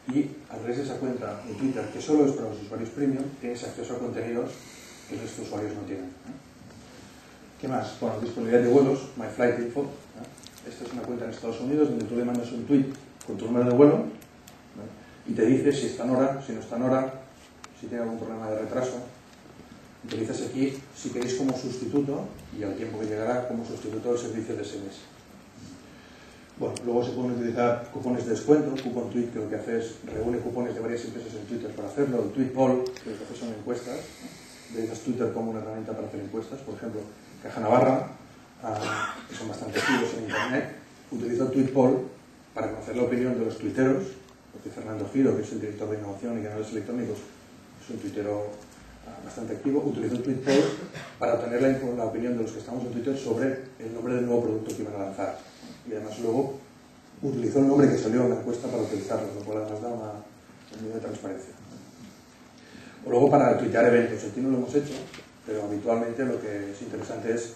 y a través de esa cuenta de Twitter, que solo es para los usuarios premium, tienes acceso a contenidos que el resto de usuarios no tienen. ¿Qué más? Bueno, disponibilidad de vuelos, My Flight Info. Esta es una cuenta en Estados Unidos donde tú le mandas un tweet con tu número de vuelo y te dice si está en hora, si no está en hora, si tiene algún problema de retraso. Utilizas aquí, si queréis, como sustituto, y al tiempo que llegará, como sustituto del servicio de SMS. Bueno, luego se pueden utilizar cupones de descuento. Coupon Tweet, que lo que hace es reúne cupones de varias empresas en Twitter para hacerlo. El Tweet Poll, que lo que hace son encuestas. Utilizas Twitter como una herramienta para hacer encuestas. Por ejemplo, Caja Navarra, que son bastante activos en Internet, utiliza el Tweet Poll para conocer la opinión de los tuiteros, porque Fernando Giro, que es el director de innovación y canales electrónicos, es un tuitero bastante activo, utiliza el Tweet Poll para obtener la opinión de los que estamos en Twitter sobre el nombre del nuevo producto que iban a lanzar. Y además luego utilizó el nombre que salió en la encuesta para utilizarlo, lo cual además da un nivel de transparencia. O luego para tuitear eventos. Aquí no lo hemos hecho, pero habitualmente lo que es interesante es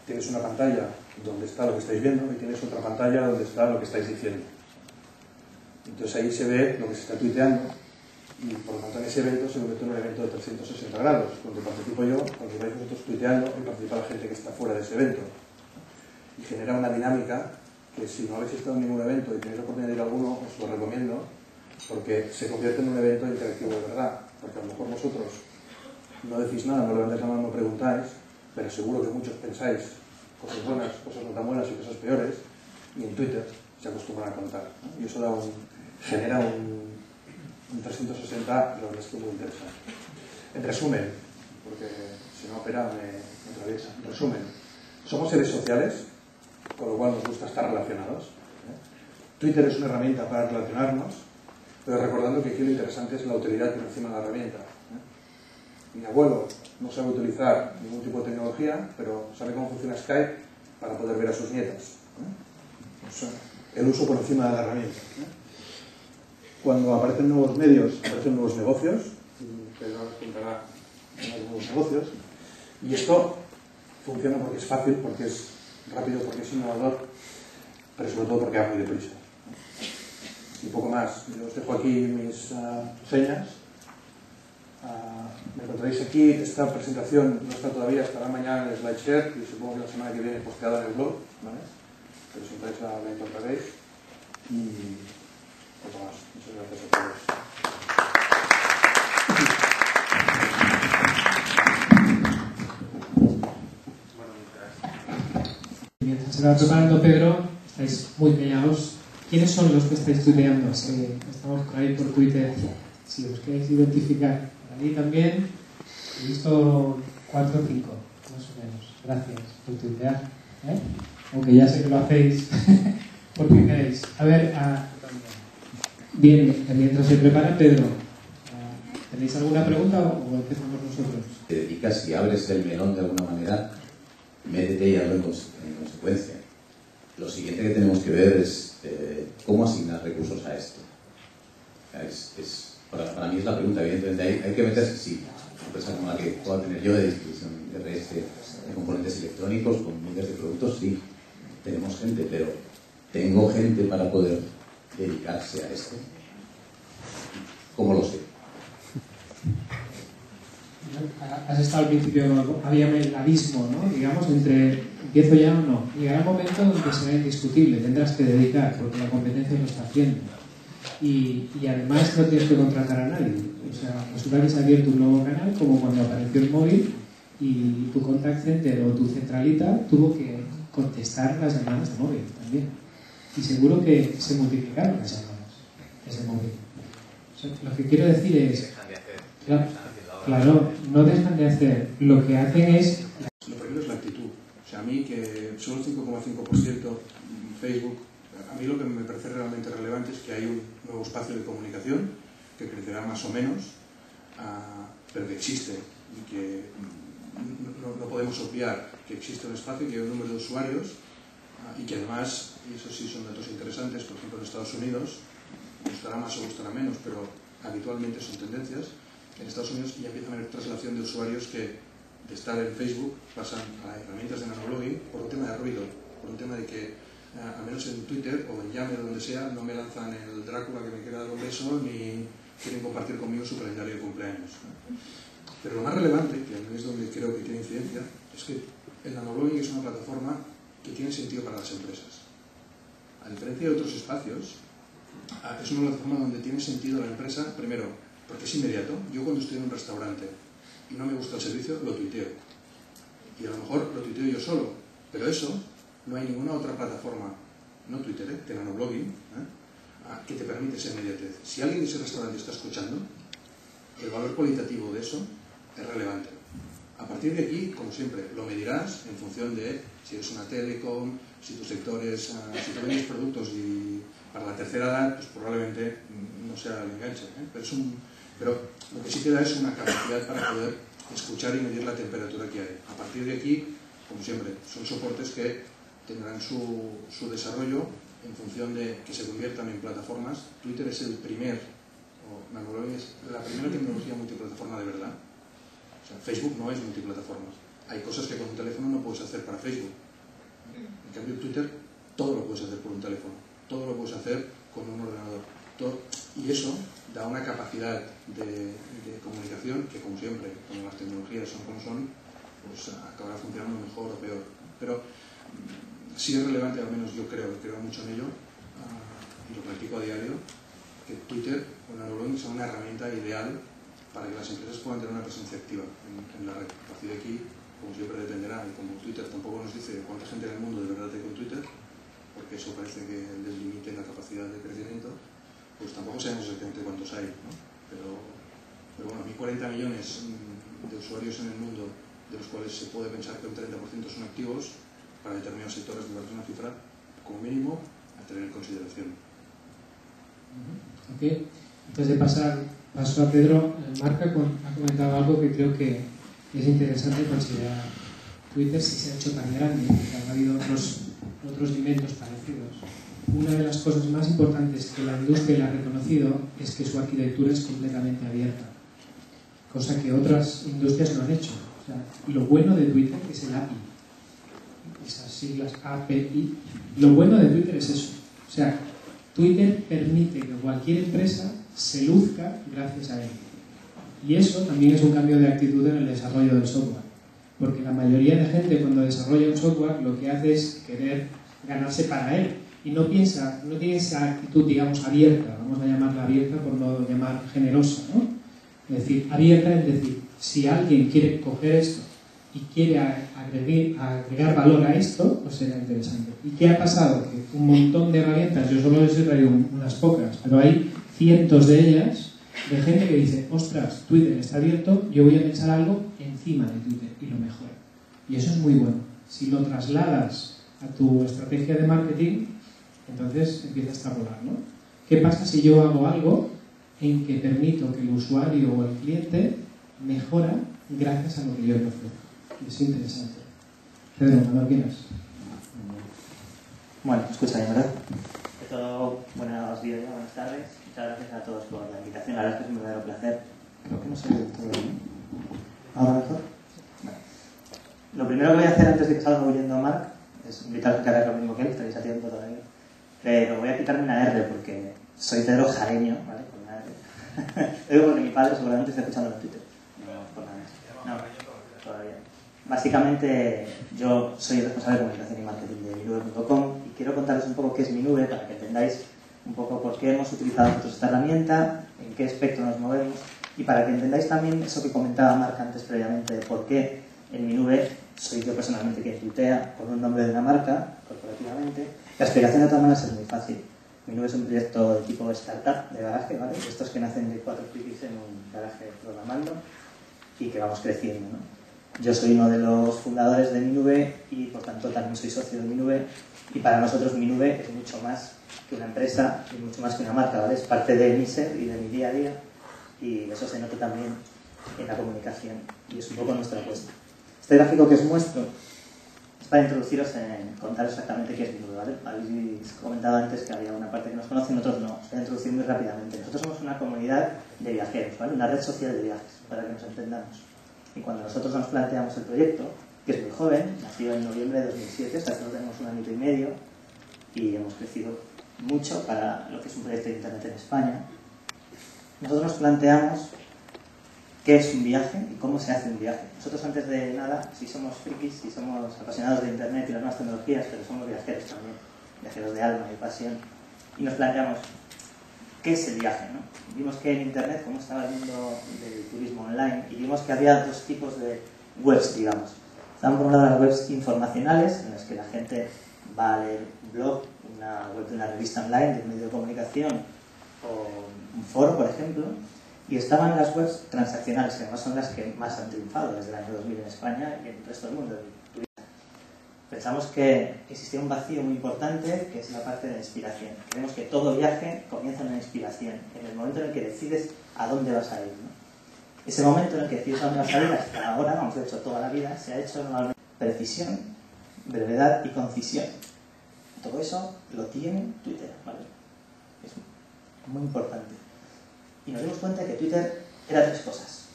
tienes una pantalla donde está lo que estáis viendo y tienes otra pantalla donde está lo que estáis diciendo. Entonces ahí se ve lo que se está tuiteando y por lo tanto en ese evento se convierte en un evento de 360 grados. Cuando participo yo, cuando vais vosotros tuiteando, y participa la gente que está fuera de ese evento. Y genera una dinámica que si no habéis estado en ningún evento y tenéis la oportunidad de ir a alguno, os lo recomiendo, porque se convierte en un evento interactivo de verdad. Porque a lo mejor vosotros no decís nada, no levantáis la mano, no preguntáis, pero seguro que muchos pensáis cosas buenas, cosas no tan buenas y cosas peores, y en Twitter se acostumbran a contar, ¿no? Y eso genera un 360, la verdad es que muy interesante. En resumen, porque si no Pera me atraviesa. En resumen, somos seres sociales, con lo cual nos gusta estar relacionados. Twitter es una herramienta para relacionarnos, pero recordando que aquí lo interesante es la utilidad por encima de la herramienta. Mi abuelo no sabe utilizar ningún tipo de tecnología, pero sabe cómo funciona Skype para poder ver a sus nietas. O sea, el uso por encima de la herramienta. Cuando aparecen nuevos medios, aparecen nuevos negocios. Pedro nos contará los nuevos negocios. Y esto funciona porque es fácil, porque es rápido, porque es innovador, pero sobre todo porque va muy deprisa. Y poco más. Yo os dejo aquí mis señas. Me encontraréis aquí. Esta presentación no está todavía, estará mañana en SlideShare y supongo que la semana que viene posteada en el blog, ¿vale? pero si entráis la encontraréis. Y poco más. Muchas gracias a todos. Mientras se va preparando Pedro, estáis muy callados. ¿Quiénes son los que estáis tuiteando? Estamos por ahí por Twitter. Si os queréis identificar, para mí también he visto 4 o 5, más o menos. Gracias por tuitear. Aunque ya sé que lo hacéis porque queréis. A ver, bien, mientras se prepara Pedro, ¿tenéis alguna pregunta o empezamos nosotros? Te dedicas y abres el melón de alguna manera, métete y hazlo en consecuencia. Lo siguiente que tenemos que ver es cómo asignar recursos a esto. Para mí es la pregunta. Evidentemente hay que meterse, sí, una empresa como la que pueda tener yo de distribución de redes de componentes electrónicos con miles de productos, sí, tenemos gente, pero ¿tengo gente para poder dedicarse a esto? ¿Cómo lo sé? Has estado al principio, había el abismo, ¿no? Digamos, entre empiezo ya o no. Llegará un momento donde será indiscutible, tendrás que dedicar, porque la competencia lo está haciendo. Y además no tienes que contratar a nadie. O sea, resulta que se ha abierto un nuevo canal, como cuando apareció el móvil, y tu contact center o tu centralita tuvo que contestar las llamadas de móvil también. Y seguro que se multiplicaron las llamadas desde móvil. O sea, lo que quiero decir es... Claro, no dejan de hacer. Lo que hacen es... Lo primero es la actitud. O sea, a mí que solo el 5,5% Facebook, a mí lo que me parece realmente relevante es que hay un nuevo espacio de comunicación que crecerá más o menos, pero que existe y que no podemos obviar que existe un espacio, que hay un número de usuarios y que además, y eso sí son datos interesantes, por ejemplo en Estados Unidos, gustará más o gustará menos, pero habitualmente son tendencias. En Estados Unidos ya empieza a haber traslación de usuarios que de estar en Facebook pasan a herramientas de nanoblogging por un tema de ruido, por un tema de que al menos en Twitter o en Yammer o donde sea no me lanzan el Drácula que me quiera dar un beso ni quieren compartir conmigo su calendario de cumpleaños. Pero lo más relevante, que es donde creo que tiene incidencia, es que el nanoblogging es una plataforma que tiene sentido para las empresas. A diferencia de otros espacios, es una plataforma donde tiene sentido la empresa, primero, porque es inmediato. Yo cuando estoy en un restaurante y no me gusta el servicio, lo tuiteo. Y a lo mejor lo tuiteo yo solo, pero eso no hay ninguna otra plataforma, no Twitter, que nanoblogging, que te permite esa inmediatez. Si alguien de ese restaurante está escuchando, el valor cualitativo de eso es relevante. A partir de aquí, como siempre, lo medirás en función de si eres una telecom, si tu sector es, si tú vendes productos y para la tercera edad, pues probablemente no sea el enganche, pero lo que sí te da es una capacidad para poder escuchar y medir la temperatura que hay. A partir de aquí, como siempre, son soportes que tendrán su desarrollo en función de que se conviertan en plataformas. Twitter es el primer, o nanoblogging es la primera tecnología multiplataforma de verdad. O sea, Facebook no es multiplataforma. Hay cosas que con un teléfono no puedes hacer para Facebook. En cambio, Twitter, todo lo puedes hacer por un teléfono. Todo lo puedes hacer con un ordenador. Y eso da una capacidad de comunicación que, como siempre, cuando las tecnologías son como son, pues acabará funcionando mejor o peor. Pero sí es relevante, al menos yo creo mucho en ello, y lo practico a diario, que Twitter o nanoblogging sea una herramienta ideal para que las empresas puedan tener una presencia activa en la red. A partir de aquí, como siempre dependerá, y como Twitter tampoco nos dice cuánta gente en el mundo de verdad tiene con Twitter, porque eso parece que les limite la capacidad de crecimiento, pues tampoco sabemos exactamente cuántos hay, ¿no? Pero bueno, a mí 40 millones de usuarios en el mundo, de los cuales se puede pensar que un 30% son activos, para determinados sectores me parece una cifra, como mínimo, a tener en consideración. Ok, antes de paso a Pedro, Marca ha comentado algo que creo que es interesante considerar. Twitter sí se ha hecho tan grande, que han habido otros inventos parecidos. Una de las cosas más importantes que la industria le ha reconocido es que su arquitectura es completamente abierta, cosa que otras industrias no han hecho. O sea, lo bueno de Twitter es el API, esas siglas API. Lo bueno de Twitter es eso. O sea, Twitter permite que cualquier empresa se luzca gracias a él. Y eso también es un cambio de actitud en el desarrollo del software. Porque la mayoría de gente cuando desarrolla un software lo que hace es querer ganarse para él. Y no piensa, no tiene esa actitud, digamos, abierta, vamos a llamarla abierta por no llamar generosa, ¿no? Es decir, abierta en decir, si alguien quiere coger esto y quiere agregar valor a esto, pues será interesante. ¿Y qué ha pasado? Que un montón de herramientas, yo solo les he traído unas pocas, pero hay cientos de ellas, de gente que dice, ostras, Twitter está abierto, yo voy a pensar algo encima de Twitter y lo mejora. Y eso es muy bueno. Si lo trasladas a tu estrategia de marketing, entonces empiezas a volar, ¿no? ¿Qué pasa si yo hago algo en que permito que el usuario o el cliente mejora gracias a lo que yo le ofrezco? Es interesante. Pedro, ¿no opinas? Bueno, escucha bien, ¿verdad? De todo, buenos días, buenas tardes. Muchas gracias a todos por la invitación. La verdad es que es un verdadero placer. Creo que no se ve del todo bien. ¿Ahora mejor? Bueno. Lo primero que voy a hacer antes de que salga huyendo a Marc es invitaros a que hagáis lo mismo que él, estaréis a tiempo todavía. Pero voy a quitarme una R porque soy Pedro Jareño, ¿vale? Con una R. Lo digo porque mi padre seguramente está escuchando en Twitter. No, por nada más. No, todavía. Básicamente, yo soy responsable de comunicación y marketing de minube.com y quiero contaros un poco qué es Minube para que entendáis un poco por qué hemos utilizado nosotros esta herramienta, en qué espectro nos movemos y para que entendáis también eso que comentaba Marc antes previamente, de por qué en Minube soy yo personalmente quien tuitea con un nombre de una marca corporativamente. La explicación de todas maneras es muy fácil. Minube es un proyecto de tipo startup de garaje, ¿vale? Estos que nacen de 4 frikis en un garaje programando y que vamos creciendo, ¿no? Yo soy uno de los fundadores de Minube y por tanto también soy socio de Minube y para nosotros Minube es mucho más que una empresa y mucho más que una marca, ¿vale? Es parte de mi ser y de mi día a día y eso se nota también en la comunicación y es un poco nuestra apuesta. Este gráfico que os muestro es para introduciros en contar exactamente qué es Minube, ¿vale? Habéis comentado antes que había una parte que nos conocen, otros no. Os voy a introducir muy rápidamente. Nosotros somos una comunidad de viajeros, ¿vale? Una red social de viajes, para que nos entendamos. Y cuando nosotros nos planteamos el proyecto, que es muy joven, nació en noviembre de 2007, hasta que tenemos un añito y medio y hemos crecido mucho para lo que es un proyecto de internet en España, nosotros nos planteamos qué es un viaje y cómo se hace un viaje. Nosotros antes de nada, si somos frikis, si somos apasionados de internet y las nuevas tecnologías, pero somos viajeros también, viajeros de alma y pasión, y nos planteamos qué es el viaje, ¿no? Vimos que en internet, cómo estaba el mundo del turismo online, y vimos que había dos tipos de webs, digamos. Estaban por un lado las webs informacionales, en las que la gente va a leer un blog, una web de una revista online, de un medio de comunicación, o un foro, por ejemplo, y estaban las webs transaccionales, que además son las que más han triunfado desde el año 2000 en España y en el resto del mundo. Pensamos que existía un vacío muy importante, que es la parte de la inspiración. Creemos que todo viaje comienza en la inspiración, en el momento en el que decides a dónde vas a ir, ¿no? Ese momento en el que decides a dónde vas a ir, hasta ahora, vamos, de hecho toda la vida, se ha hecho normalmente precisión, brevedad y concisión. Todo eso lo tiene Twitter, ¿vale? Es muy importante. Y nos dimos cuenta de que Twitter era tres cosas.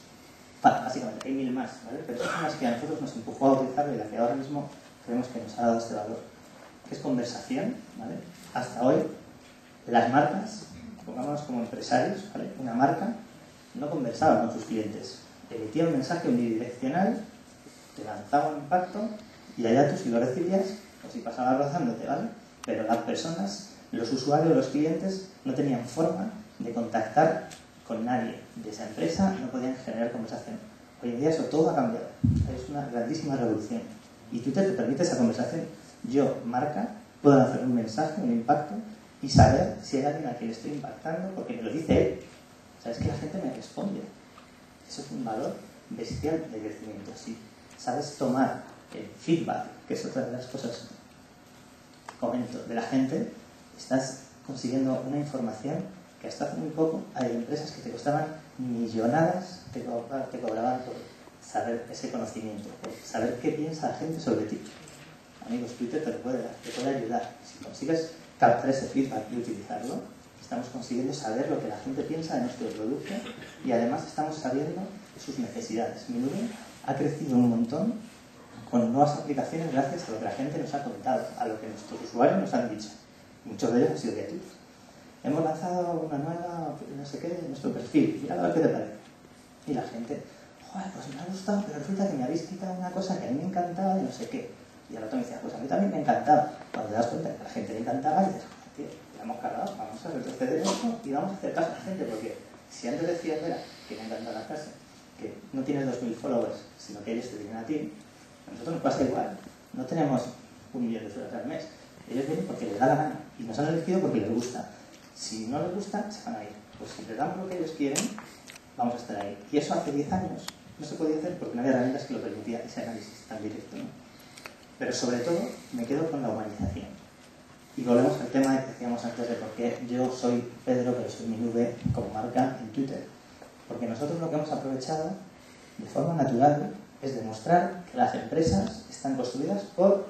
Bueno, básicamente, hay mil más, ¿vale? Pero son las que a nosotros nos empujó a utilizarlo y la que ahora mismo creemos que nos ha dado este valor. Que es conversación, ¿vale? Hasta hoy, las marcas, pongámonos como empresarios, ¿vale? Una marca no conversaba con sus clientes. Emitía un mensaje unidireccional, te lanzaba un impacto y allá tú si lo recibías o si pasaba rozándote, ¿vale? Pero las personas, los usuarios, los clientes no tenían forma de contactar con nadie de esa empresa, no podían generar conversación. Hoy en día eso todo ha cambiado. Es una grandísima revolución. Y Twitter te permite esa conversación. Yo, marca, puedo lanzar un mensaje, un impacto y saber si hay alguien a quien le estoy impactando porque me lo dice él. O sea, es que la gente me responde. Eso es un valor bestial de crecimiento. Si sabes tomar el feedback, que es otra de las cosas que comento de la gente, estás consiguiendo una información que hasta hace muy poco hay empresas que te costaban millonadas, te cobraban por saber ese conocimiento, por saber qué piensa la gente sobre ti. Amigos, Twitter te puede ayudar. Si consigues captar ese feedback y utilizarlo, estamos consiguiendo saber lo que la gente piensa de nuestro producto y además estamos sabiendo sus necesidades. Minube ha crecido un montón con nuevas aplicaciones gracias a lo que la gente nos ha contado, a lo que nuestros usuarios nos han dicho. Muchos de ellos han sido creativos. Hemos lanzado una nueva, no sé qué, en nuestro perfil, mira a ver qué te parece. Y la gente, joder, pues me ha gustado, pero resulta que me habéis quitado una cosa que a mí me encantaba de no sé qué. Y al rato me decía, pues a mí también me encantaba. Cuando te das cuenta que a la gente le encantaba, y dices, tío, la hemos cargado, vamos a retroceder esto y vamos a hacer caso a la gente, porque si antes decías, mira, que me encanta la frase, que no tienes 2000 followers, sino que ellos te vienen a ti, a nosotros nos pasa igual. No tenemos 1 millón de usuarios al mes. Ellos vienen porque les da la gana y nos han elegido porque les gusta. Si no les gusta, se van a ir. Pues si les damos lo que ellos quieren, vamos a estar ahí. Y eso hace 10 años no se podía hacer porque no había herramientas que lo permitían ese análisis tan directo, ¿no? Pero sobre todo me quedo con la humanización. Y volvemos al tema que decíamos antes de por qué yo soy Pedro, pero soy mi nube como marca en Twitter. Porque nosotros lo que hemos aprovechado de forma natural es demostrar que las empresas están construidas por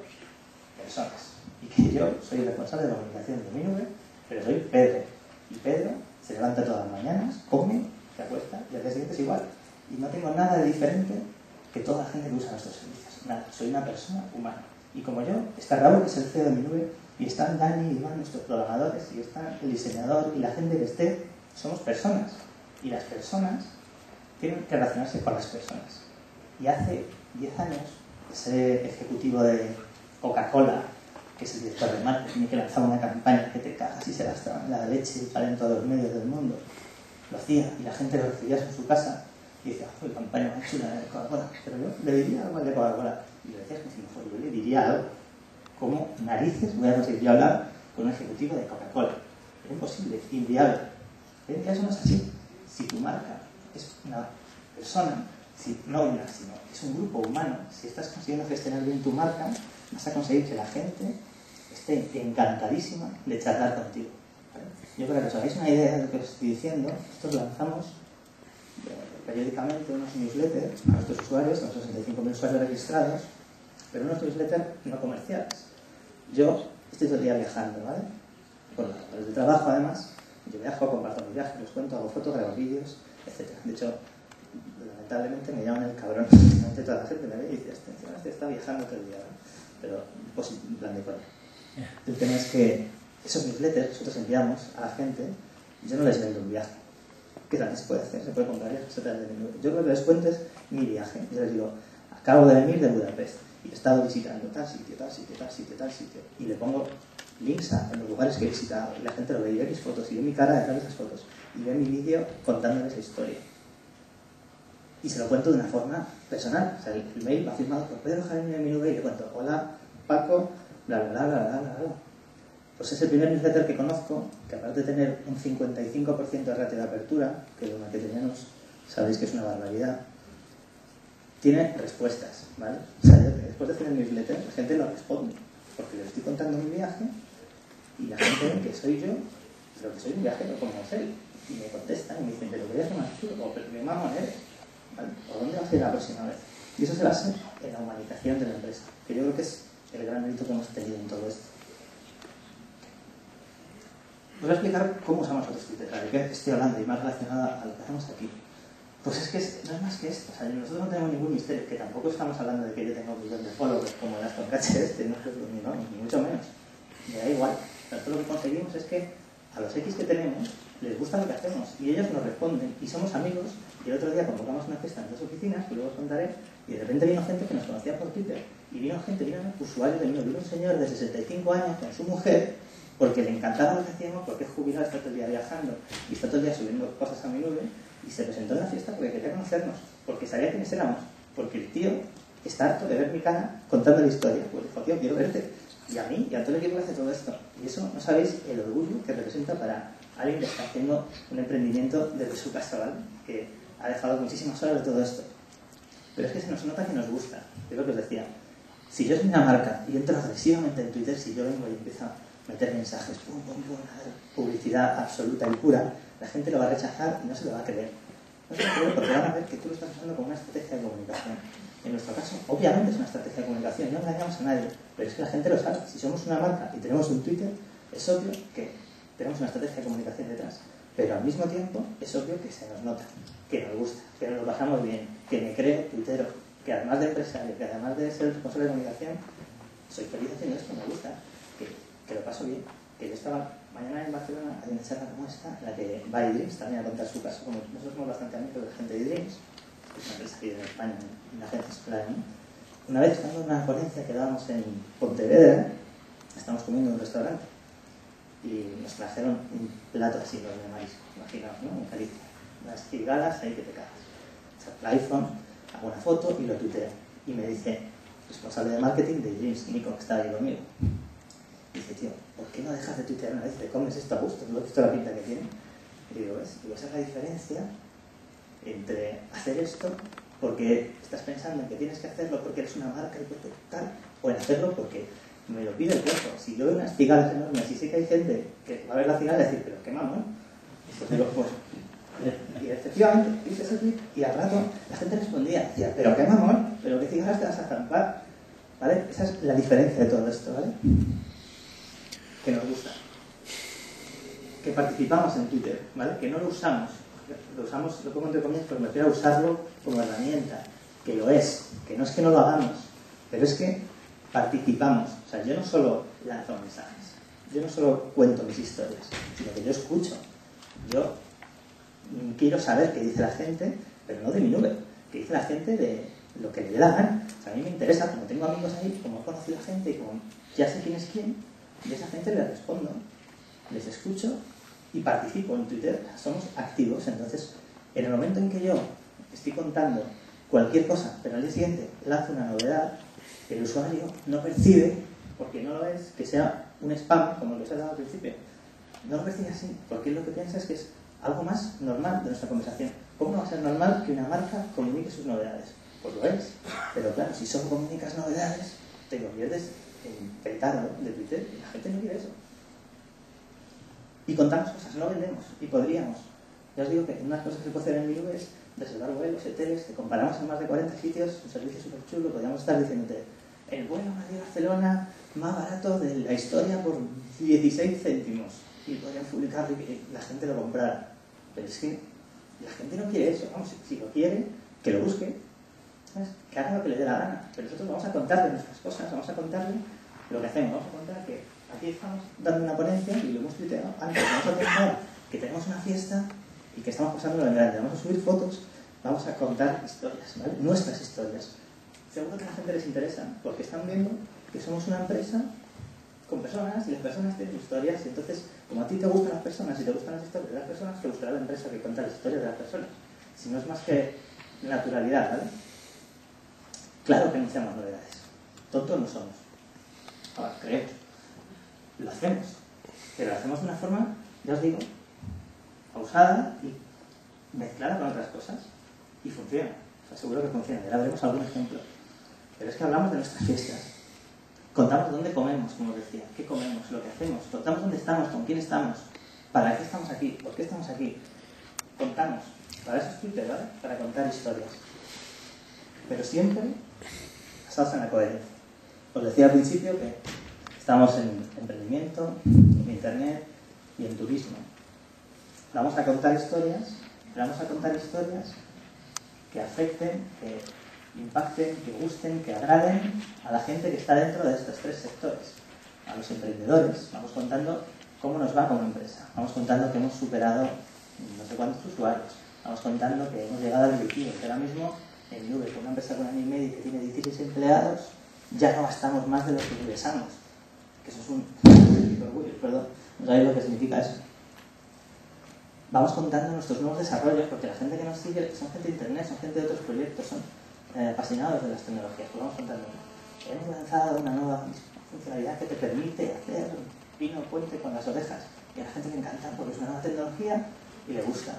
personas. Y que yo soy el responsable de la comunicación de mi nube, pero soy Pedro. Y Pedro se levanta todas las mañanas, come, se acuesta y al día siguiente es igual. Y no tengo nada de diferente que toda la gente que usa nuestros servicios. Nada, soy una persona humana. Y como yo, está Raúl, que es el CEO de mi nube, y están Dani y Iván, nuestros programadores, y está el diseñador y la gente que esté. Somos personas. Y las personas tienen que relacionarse con las personas. Y hace 10 años, ese ejecutivo de Coca-Cola, que es el director de marketing, que lanzaba una campaña que te cagas y se gastaba la leche para en todos los medios del mundo, lo hacía y la gente lo recibía en su casa y decía, ¡oh, campaña más chula de Coca-Cola! Pero yo le diría algo de Coca-Cola. Y le decías que si mejor, yo le diría algo. ¿Cómo narices voy a conseguir yo hablar con un ejecutivo de Coca-Cola? Es imposible, inviable. Eso no es así. Si tu marca es una persona, no una, sino es un grupo humano, si estás consiguiendo gestionar bien tu marca, vas a conseguir que la gente esté encantadísima de charlar contigo. ¿Vale? Yo para que os hagáis una idea de lo que os estoy diciendo, nosotros lanzamos periódicamente unos newsletters a nuestros usuarios, a los 65.000 usuarios registrados, pero unos newsletters no comerciales. Yo estoy todo el día viajando, ¿vale? Por los de trabajo, además. Yo viajo, comparto mis viajes, los cuento, hago fotos, grabo vídeos, etc. De hecho, lamentablemente me llaman el cabrón. Toda la gente me ve y dice, este está viajando todo el día, ¿no? Pero, pues, en plan de coña. El tema es que esos newsletters nosotros enviamos a la gente, yo no les vendo un viaje. ¿Qué también se puede hacer? Se puede comprar recetas de menú. Yo lo que les cuento es mi viaje. Yo les digo, acabo de venir de Budapest y he estado visitando tal sitio, tal sitio, tal sitio, tal sitio. Y le pongo links a los lugares que he visitado. Y la gente lo ve y ve mis fotos y ve mi cara detrás de esas fotos. Y ve mi vídeo contándoles esa historia. Y se lo cuento de una forma personal. O sea, el mail va firmado por Pedro Jaime de mi nube y le cuento, hola, Paco, bla, bla, bla, bla, bla, bla. Pues es el primer newsletter que conozco, que aparte de tener un 55% de ratio de apertura, que los marketingianos sabéis que es una barbaridad, tiene respuestas, ¿vale? O sea, después de hacer el newsletter, la gente lo responde, porque les estoy contando mi viaje y la gente ve que soy yo, pero que soy un viajero como es él. Y me contestan y me dicen, pero quería hacer más chulo, o pero qué mamón eres, ¿vale? ¿O dónde va a ser la próxima vez? Y eso se basa en la humanización de la empresa, que yo creo que es el gran mérito que hemos tenido en todo esto. Os voy a explicar cómo usamos nosotros Twitter, de qué estoy hablando y más relacionada a lo que hacemos aquí. Pues es que no es más que esto. O sea, nosotros no tenemos ningún misterio, que tampoco estamos hablando de que yo tenga 1 millón de followers como el Aston Catcher no, ni mucho menos. Me da igual. Pero todo lo que conseguimos es que a los X que tenemos les gusta lo que hacemos y ellos nos responden y somos amigos. Y el otro día convocamos una fiesta en 2 oficinas, que luego os contaré, y de repente vino gente que nos conocía por Twitter y vino usuarios de mí, vino un señor de 65 años con su mujer, porque le encantaba lo que hacíamos, porque es jubilado, está todo el día viajando y está todo el día subiendo cosas a mi nube, y se presentó en la fiesta porque quería conocernos, porque sabía quiénes éramos, porque el tío está harto de ver mi cara contando la historia, pues dijo, tío, quiero verte, y a mí y a todo el equipo que hace todo esto, y eso no sabéis el orgullo que representa para alguien que está haciendo un emprendimiento desde su casa, ¿vale? Que ha dejado muchísimas horas de todo esto, pero es que se nos nota que nos gusta, es lo que os decía. Si yo soy una marca y entro agresivamente en Twitter, si yo vengo y empiezo a meter mensajes, pum, pum, pum, publicidad absoluta y pura, la gente lo va a rechazar y no se lo va a creer. No se lo va a creer porque van a ver que tú lo estás usando como una estrategia de comunicación. En nuestro caso, obviamente es una estrategia de comunicación, no engañamos a nadie, pero es que la gente lo sabe. Si somos una marca y tenemos un Twitter, es obvio que tenemos una estrategia de comunicación detrás, pero al mismo tiempo es obvio que se nos nota, que nos gusta, que nos lo pasamos bien, que me creo tuitero, que además de empresario, que además de ser responsable de comunicación, soy feliz haciendo esto, me gusta, que lo paso bien. Que yo estaba mañana en Barcelona, hay una charla como esta, en la que va iDreams también a contar su caso, como nosotros somos bastante amigos de la gente de iDreams, que es una empresa que vive en España, en la agencia escolar, ¿no? Una vez, dando una ponencia que dábamos en Pontevedra, estamos comiendo en un restaurante y nos trajeron un plato así, los de marisco, imaginaos, ¿no? En Galicia. Unas cigalas ahí que te cagas. Saco el iPhone, hago una foto y lo tuiteo. Y me dice, responsable de marketing de James Nico, que estaba ahí conmigo. Dice, tío, ¿por qué no dejas de tuitear una vez? ¿Te comes esto a gusto? ¿No has visto la pinta que tiene? Y digo, ¿ves? Digo, esa es la diferencia entre hacer esto porque estás pensando en que tienes que hacerlo porque eres una marca y porque tal, o en hacerlo porque me lo pide el cuerpo. Si yo veo unas cigalas enormes y sé que hay gente que va a ver la cigala y decir, pero qué mamón. Pues digo, pues... Y efectivamente, hice ese tweet y al rato la gente respondía, decía, pero qué mamón, pero qué cigalas te vas a zampar, ¿vale? Esa es la diferencia de todo esto, ¿vale? Que nos gusta. Que participamos en Twitter, ¿vale? Que no lo usamos, lo pongo entre comillas, pero me refiero a usarlo como herramienta, que lo es que no lo hagamos, pero es que participamos. O sea, yo no solo lanzo mensajes, yo no solo cuento mis historias, sino que yo escucho. Yo quiero saber qué dice la gente, pero no de mi nube, qué dice la gente de lo que le dé la gana. O sea, a mí me interesa, como tengo amigos ahí, como he conocido a gente y como ya sé quién es quién, y a esa gente les respondo, les escucho y participo en Twitter. Somos activos. Entonces, en el momento en que yo estoy contando cualquier cosa, pero al día siguiente lanzo una novedad, el usuario no percibe, porque no lo es, que sea un spam, como lo he dado al principio. No lo percibe así, porque él lo que piensa es que es algo más normal de nuestra conversación. ¿Cómo no va a ser normal que una marca comunique sus novedades? Pues lo es. Pero claro, si solo comunicas novedades, te conviertes en petardo de Twitter y la gente no quiere eso. Y contamos cosas, no vendemos, y podríamos. Ya os digo que una cosa que se puede hacer en mi nube es reservar vuelos, hoteles, que comparamos en más de 40 sitios, un servicio súper chulo, podríamos estar diciéndote el vuelo Madrid-Barcelona más barato de la historia por 16 céntimos. Y podrían publicarlo y que la gente lo comprara. Pero es que la gente no quiere eso. Vamos, si lo quiere, que lo busque, ¿sabes? Que haga lo que le dé la gana. Pero nosotros vamos a contarle nuestras cosas, vamos a contarle lo que hacemos, vamos a contar que aquí estamos dando una ponencia y lo hemos tuiteado antes, vamos a contar que tenemos una fiesta y que estamos pasándolo en grande, vamos a subir fotos, vamos a contar historias, ¿vale? Nuestras historias. Seguro que a la gente les interesa, porque están viendo que somos una empresa con personas y las personas tienen historias, y entonces, como a ti te gustan las personas y te gustan las historias de las personas, te gustará la empresa que cuenta las historias de las personas. Si no es más que naturalidad, ¿vale? Claro que anunciamos novedades. Tontos no somos. Ahora, creo. Lo hacemos. Pero lo hacemos de una forma, ya os digo, pausada y mezclada con otras cosas. Y funciona. Os aseguro que funciona. Y ahora veremos algún ejemplo. Pero es que hablamos de nuestras fiestas. Contamos dónde comemos, como os decía. ¿Qué comemos? Lo que hacemos. Contamos dónde estamos, con quién estamos. ¿Para qué estamos aquí? ¿Por qué estamos aquí? Contamos. Para eso es Twitter, ¿vale? Para contar historias. Pero siempre basados en la coherencia. Os decía al principio que estamos en emprendimiento, en internet y en turismo. Vamos a contar historias, pero vamos a contar historias que afecten, que impacten, que gusten, que agraden a la gente que está dentro de estos tres sectores. A los emprendedores, vamos contando cómo nos va como empresa. Vamos contando que hemos superado no sé cuántos usuarios. Vamos contando que hemos llegado al objetivo, que ahora mismo en Nube, con una empresa con 1 año y medio que tiene 16 empleados, ya no gastamos más de lo que ingresamos. Que eso es un orgullo, perdón. ¿No sabéis lo que significa eso? Vamos contando nuestros nuevos desarrollos, porque la gente que nos sigue son gente de internet, son gente de otros proyectos, son apasionados de las tecnologías. Pues vamos contando. Hemos lanzado una nueva funcionalidad que te permite hacer pino puente con las orejas. Y a la gente le encanta porque es una nueva tecnología y le gusta.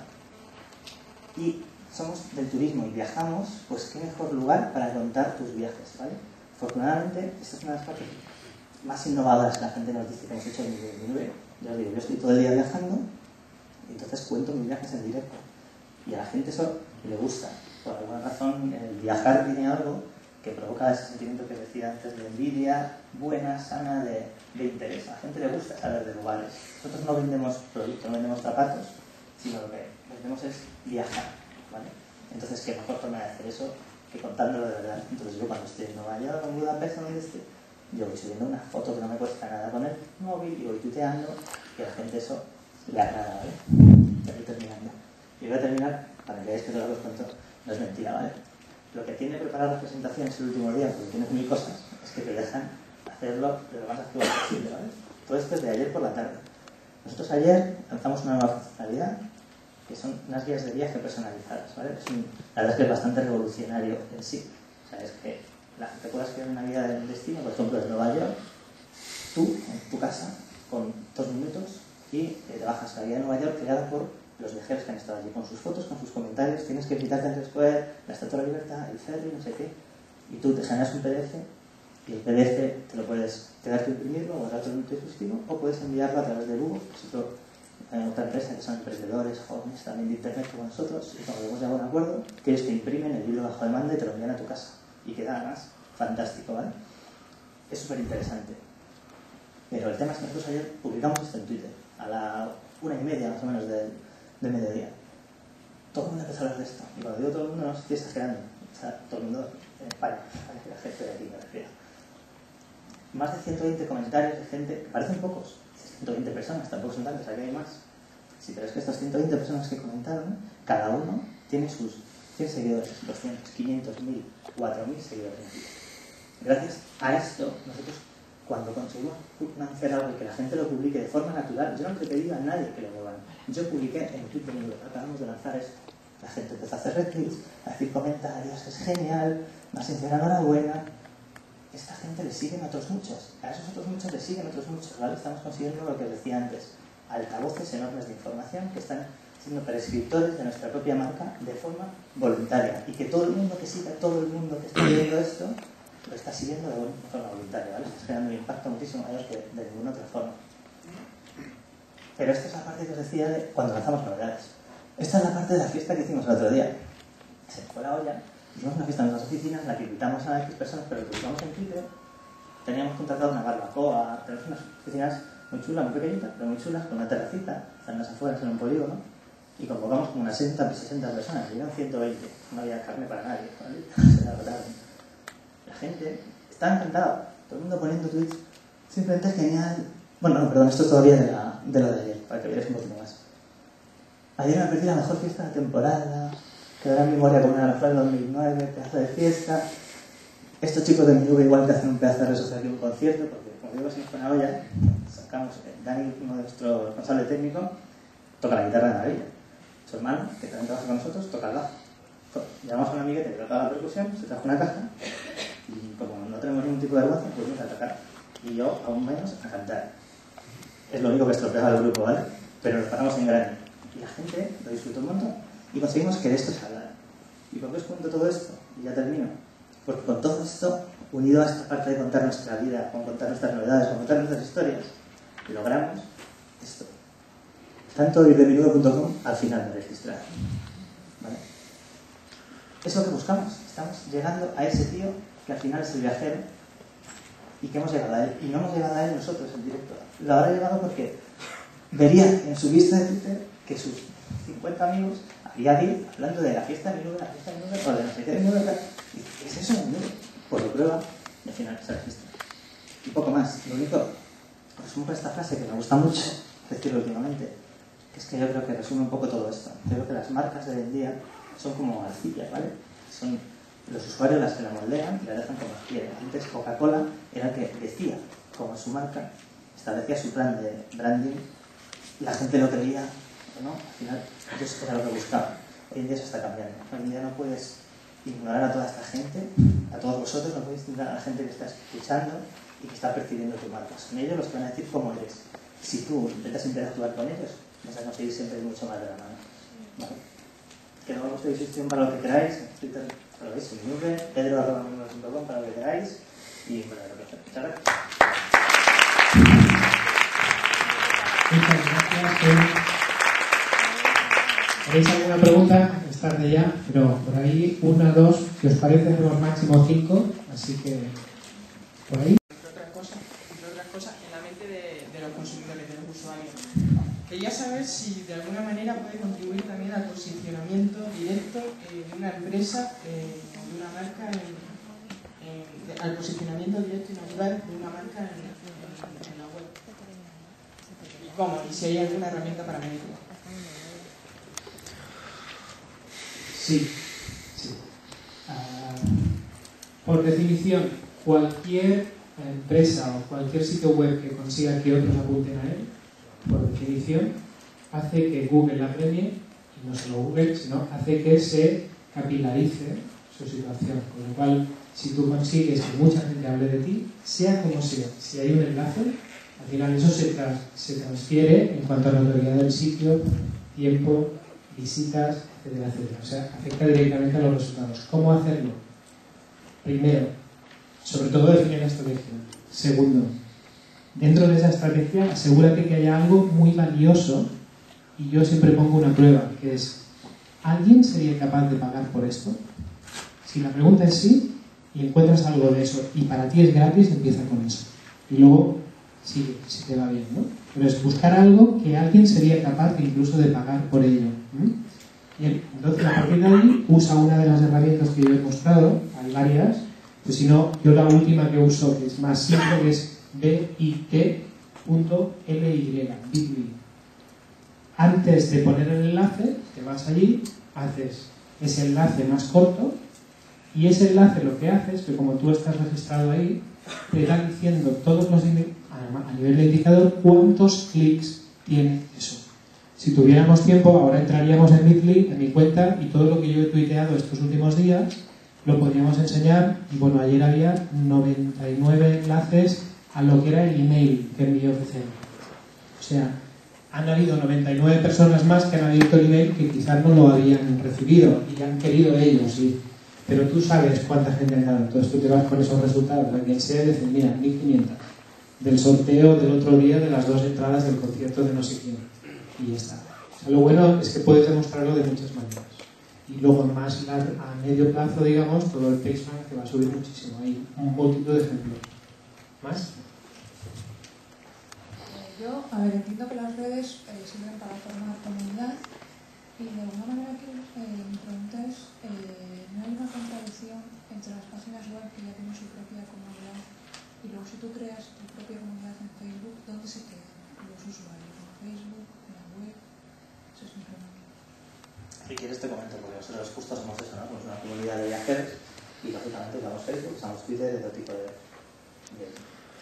Y somos del turismo y viajamos, pues qué mejor lugar para contar tus viajes, ¿vale? Afortunadamente, esta es una de las partes más innovadoras que la gente nos dice que hemos hecho en mi nube. Ya os digo, yo estoy todo el día viajando y entonces cuento mis viajes en directo. Y a la gente eso le gusta. Por alguna razón, el viajar tiene algo que provoca ese sentimiento que decía antes de envidia, buena, sana, de interés. A la gente le gusta saber de lugares. Nosotros no vendemos productos, no vendemos zapatos, sino lo que vendemos es viajar, ¿vale? Entonces, ¿qué mejor forma de hacer eso que contándolo de verdad? Entonces yo cuando estoy en Nueva York, en Budapest, donde esté, yo voy subiendo una foto que no me cuesta nada con el móvil y voy tuiteando y a la gente eso le agrada, ¿vale? Ya estoy terminando. Y voy a terminar, para que veáis que todo lo que os cuento no es mentira, ¿vale? Lo que tiene preparar las presentaciones el último día, porque tienes 1000 cosas, es que te dejan hacerlo lo más activo posible, ¿vale? Todo esto es de ayer por la tarde. Nosotros ayer lanzamos una nueva funcionalidad que son unas guías de viaje personalizadas, ¿vale? La verdad es que es bastante revolucionario en sí. O sea, es que te puedas crear una guía del destino, por ejemplo, de Nueva York, tú, en tu casa, con 2 minutos, y te bajas la guía de Nueva York creada por los viajeros que han estado allí, con sus fotos, con sus comentarios. Tienes que visitarte el Square, la Estatua de la Libertad, el ferry, no sé qué, y tú te generas un PDF, y el PDF te lo puedes quedar tú imprimirlo, guardarlo en tu dispositivo, o puedes enviarlo a través de Google, que es otra empresa que son emprendedores, jóvenes, también de internet como nosotros, y cuando hemos llegado a un acuerdo, que ellos te imprimen el libro bajo demanda y te lo envían a tu casa. Y queda además fantástico, ¿vale? Es súper interesante. Pero el tema es que nosotros ayer publicamos esto en Twitter, a la 1:30 más o menos del mediodía. Todo el mundo empezó a hablar de esto. Y cuando digo todo el mundo, no estoy exagerando. O sea, todo el mundo en España, la gente de aquí me refiero. Más de 120 comentarios de gente, que parecen pocos, 120 personas, tampoco son tantas, aquí hay más. Si crees que estas 120 personas que comentaron, cada uno tiene sus 100 seguidores, 200, 500, 1000, 4000 seguidores. Gracias a esto, nosotros, cuando conseguimos hacer algo y que la gente lo publique de forma natural, yo no le pedí a nadie que lo muevan. Yo publiqué en Twitter, acabamos de lanzar esto. La gente empezó a hacer retweets, a decir comentarios, es genial, más sincera enhorabuena. Esta gente le siguen otros muchos, a esos otros muchos le siguen otros muchos, ¿vale? Estamos consiguiendo lo que os decía antes, altavoces enormes de información que están siendo prescriptores de nuestra propia marca de forma voluntaria, y que todo el mundo que siga, todo el mundo que esté viendo esto, lo está siguiendo de forma voluntaria, ¿vale? Está generando un impacto muchísimo mayor que de ninguna otra forma. Pero esta es la parte que os decía de cuando lanzamos novedades. Esta es la parte de la fiesta que hicimos el otro día. Se fue la olla. Hicimos una fiesta en nuestras oficinas en la que invitamos a X personas, pero lo publicamos en Twitter. Teníamos contratado una barbacoa, tenemos unas oficinas muy chulas, muy pequeñitas, pero muy chulas, con una terracita, están las afueras en un polígono, y convocamos como unas 60 personas, y eran 120, no había carne para nadie, ¿vale? Se la rotaron. La gente está encantada, todo el mundo poniendo tweets, simplemente es genial. Bueno, no, perdón, esto es todavía de lo de ayer, para que veáis un poquito más. Ayer me perdí la mejor fiesta de la temporada, quedará en memoria como una de las flores de 2009, pedazo de fiesta. Estos chicos de mi nube igual que hacen un pedazo de red social que un concierto, porque como digo, se nos fue una olla, sacamos, Dani, uno de nuestro responsable técnico, toca la guitarra de maravilla. Su hermano, que también trabaja con nosotros, toca el bajo. Llamamos a un amiguete que toca la percusión, se trajo una caja, y como no tenemos ningún tipo de vergüenza, pues vamos a tocar. Y yo, aún menos, a cantar. Es lo único que estropeaba el grupo, ¿vale? Pero nos paramos en grande. Y la gente lo disfrutó un montón. Y conseguimos que de esto se hablara. ¿Y por qué os cuento todo esto? Y ya termino. Porque con todo esto, unido a esta parte de contar nuestra vida, con contar nuestras novedades, con contar nuestras historias, logramos esto. Tanto irdemenudo.com al final de registrar. ¿Vale? Es lo que buscamos. Estamos llegando a ese tío que al final es el viajero y que hemos llegado a él. Y no hemos llegado a él nosotros en directo. Lo habrá llegado porque vería en su vista de Twitter que sus 50 amigos había 10 hablando de la fiesta de mi nube, la fiesta de mi nube, o de no sé qué de mi nube. Y ¿qué es eso de mi nube? Pues lo prueba y al final se registra. Y poco más. Lo único, resumo con esta frase que me gusta mucho decirlo últimamente, que es que yo creo que resume un poco todo esto. Creo que las marcas de hoy en día son como arcillas, ¿vale? Son los usuarios las que la moldean y la dejan como quieren. Antes Coca-Cola era el que decía como su marca, establecía su plan de branding, la gente lo creía, ¿no? Al final, eso era lo que buscaba. Hoy en día se está cambiando. Hoy en día no puedes ignorar a toda esta gente, a todos vosotros, no podéis ignorar a la gente que está escuchando y que está percibiendo tu marca. Son ellos los que van a decir cómo eres. Si tú intentas interactuar con ellos, vas a conseguir siempre mucho más de la mano. ¿Vale? Que no os doy disposición para lo que queráis, en Twitter, para lo que veis, en mi nube, pedro@menudo.com para lo que queráis, y bueno, lo que hacer. Muchas gracias. Muchas gracias. ¿Tenéis alguna pregunta? Es tarde ya, pero por ahí 1, 2, que os parece hacemos máximo 5, así que por ahí. Entre otras cosas, en la mente de los consumidores, de los usuarios. Quería saber si de alguna manera puede contribuir también al posicionamiento directo de una empresa o de una marca, al posicionamiento directo y natural de una marca en la web. ¿Y cómo? ¿Y si hay alguna herramienta para medirlo? Sí. Por definición, cualquier empresa o cualquier sitio web que consiga que otros apunten a él, por definición, hace que Google la premie, y no solo Google, sino hace que se capilarice su situación. Con lo cual, si tú consigues que mucha gente hable de ti, sea como sea, si hay un enlace, al final eso se transfiere en cuanto a notoriedad del sitio, tiempo, visitas, etcétera, etcétera. O sea, afecta directamente a los resultados. ¿Cómo hacerlo? Primero, sobre todo definir la estrategia. Segundo, dentro de esa estrategia asegúrate que haya algo muy valioso, y yo siempre pongo una prueba, que es, ¿alguien sería capaz de pagar por esto? Si la pregunta es sí, y encuentras algo de eso, y para ti es gratis, empieza con eso. Y luego sigue, si te va bien, ¿no? Pero es buscar algo que alguien sería capaz incluso de pagar por ello. Y entonces, a partir de ahí, usa una de las herramientas que yo he mostrado, hay varias, pues si no, yo la última que uso, que es más simple, que es bit.ly, bit.ly. Antes de poner el enlace, te vas allí, haces ese enlace más corto, y ese enlace lo que hace es que como tú estás registrado ahí, te está diciendo todos los a nivel de indicador cuántos clics tiene eso. Si tuviéramos tiempo, ahora entraríamos en Bitly, en mi cuenta, y todo lo que yo he tuiteado estos últimos días lo podríamos enseñar. Y bueno, ayer había 99 enlaces a lo que era el email que envió FCM. O sea, han habido 99 personas más que han abierto el email que quizás no lo habían recibido y han querido ellos, sí. Pero tú sabes cuánta gente ha entrado. Entonces tú te vas con esos resultados. A quien sea, dices, mira, 1500. Del sorteo del otro día de las 2 entradas del concierto de no sé quién. Y ya está. O sea, lo bueno es que puedes demostrarlo de muchas maneras. Y luego más a medio plazo, digamos, todo el PageRank que va a subir muchísimo. Hay un multitud de ejemplos. ¿Más? Yo, a ver, entiendo que las redes sirven para formar comunidad y de alguna manera aquí mi pregunta es, ¿no hay una contradicción entre las páginas web que ya tienen su propia comunidad y luego si tú creas tu propia comunidad en Facebook, ¿dónde se quedan los usuarios? ¿En Facebook? ¿En la web? Eso es mi pregunta. Si quieres te comento, porque nosotros justo somos eso, ¿no? Somos una comunidad de viajeros y lógicamente usamos Facebook, usamos Twitter de todo tipo de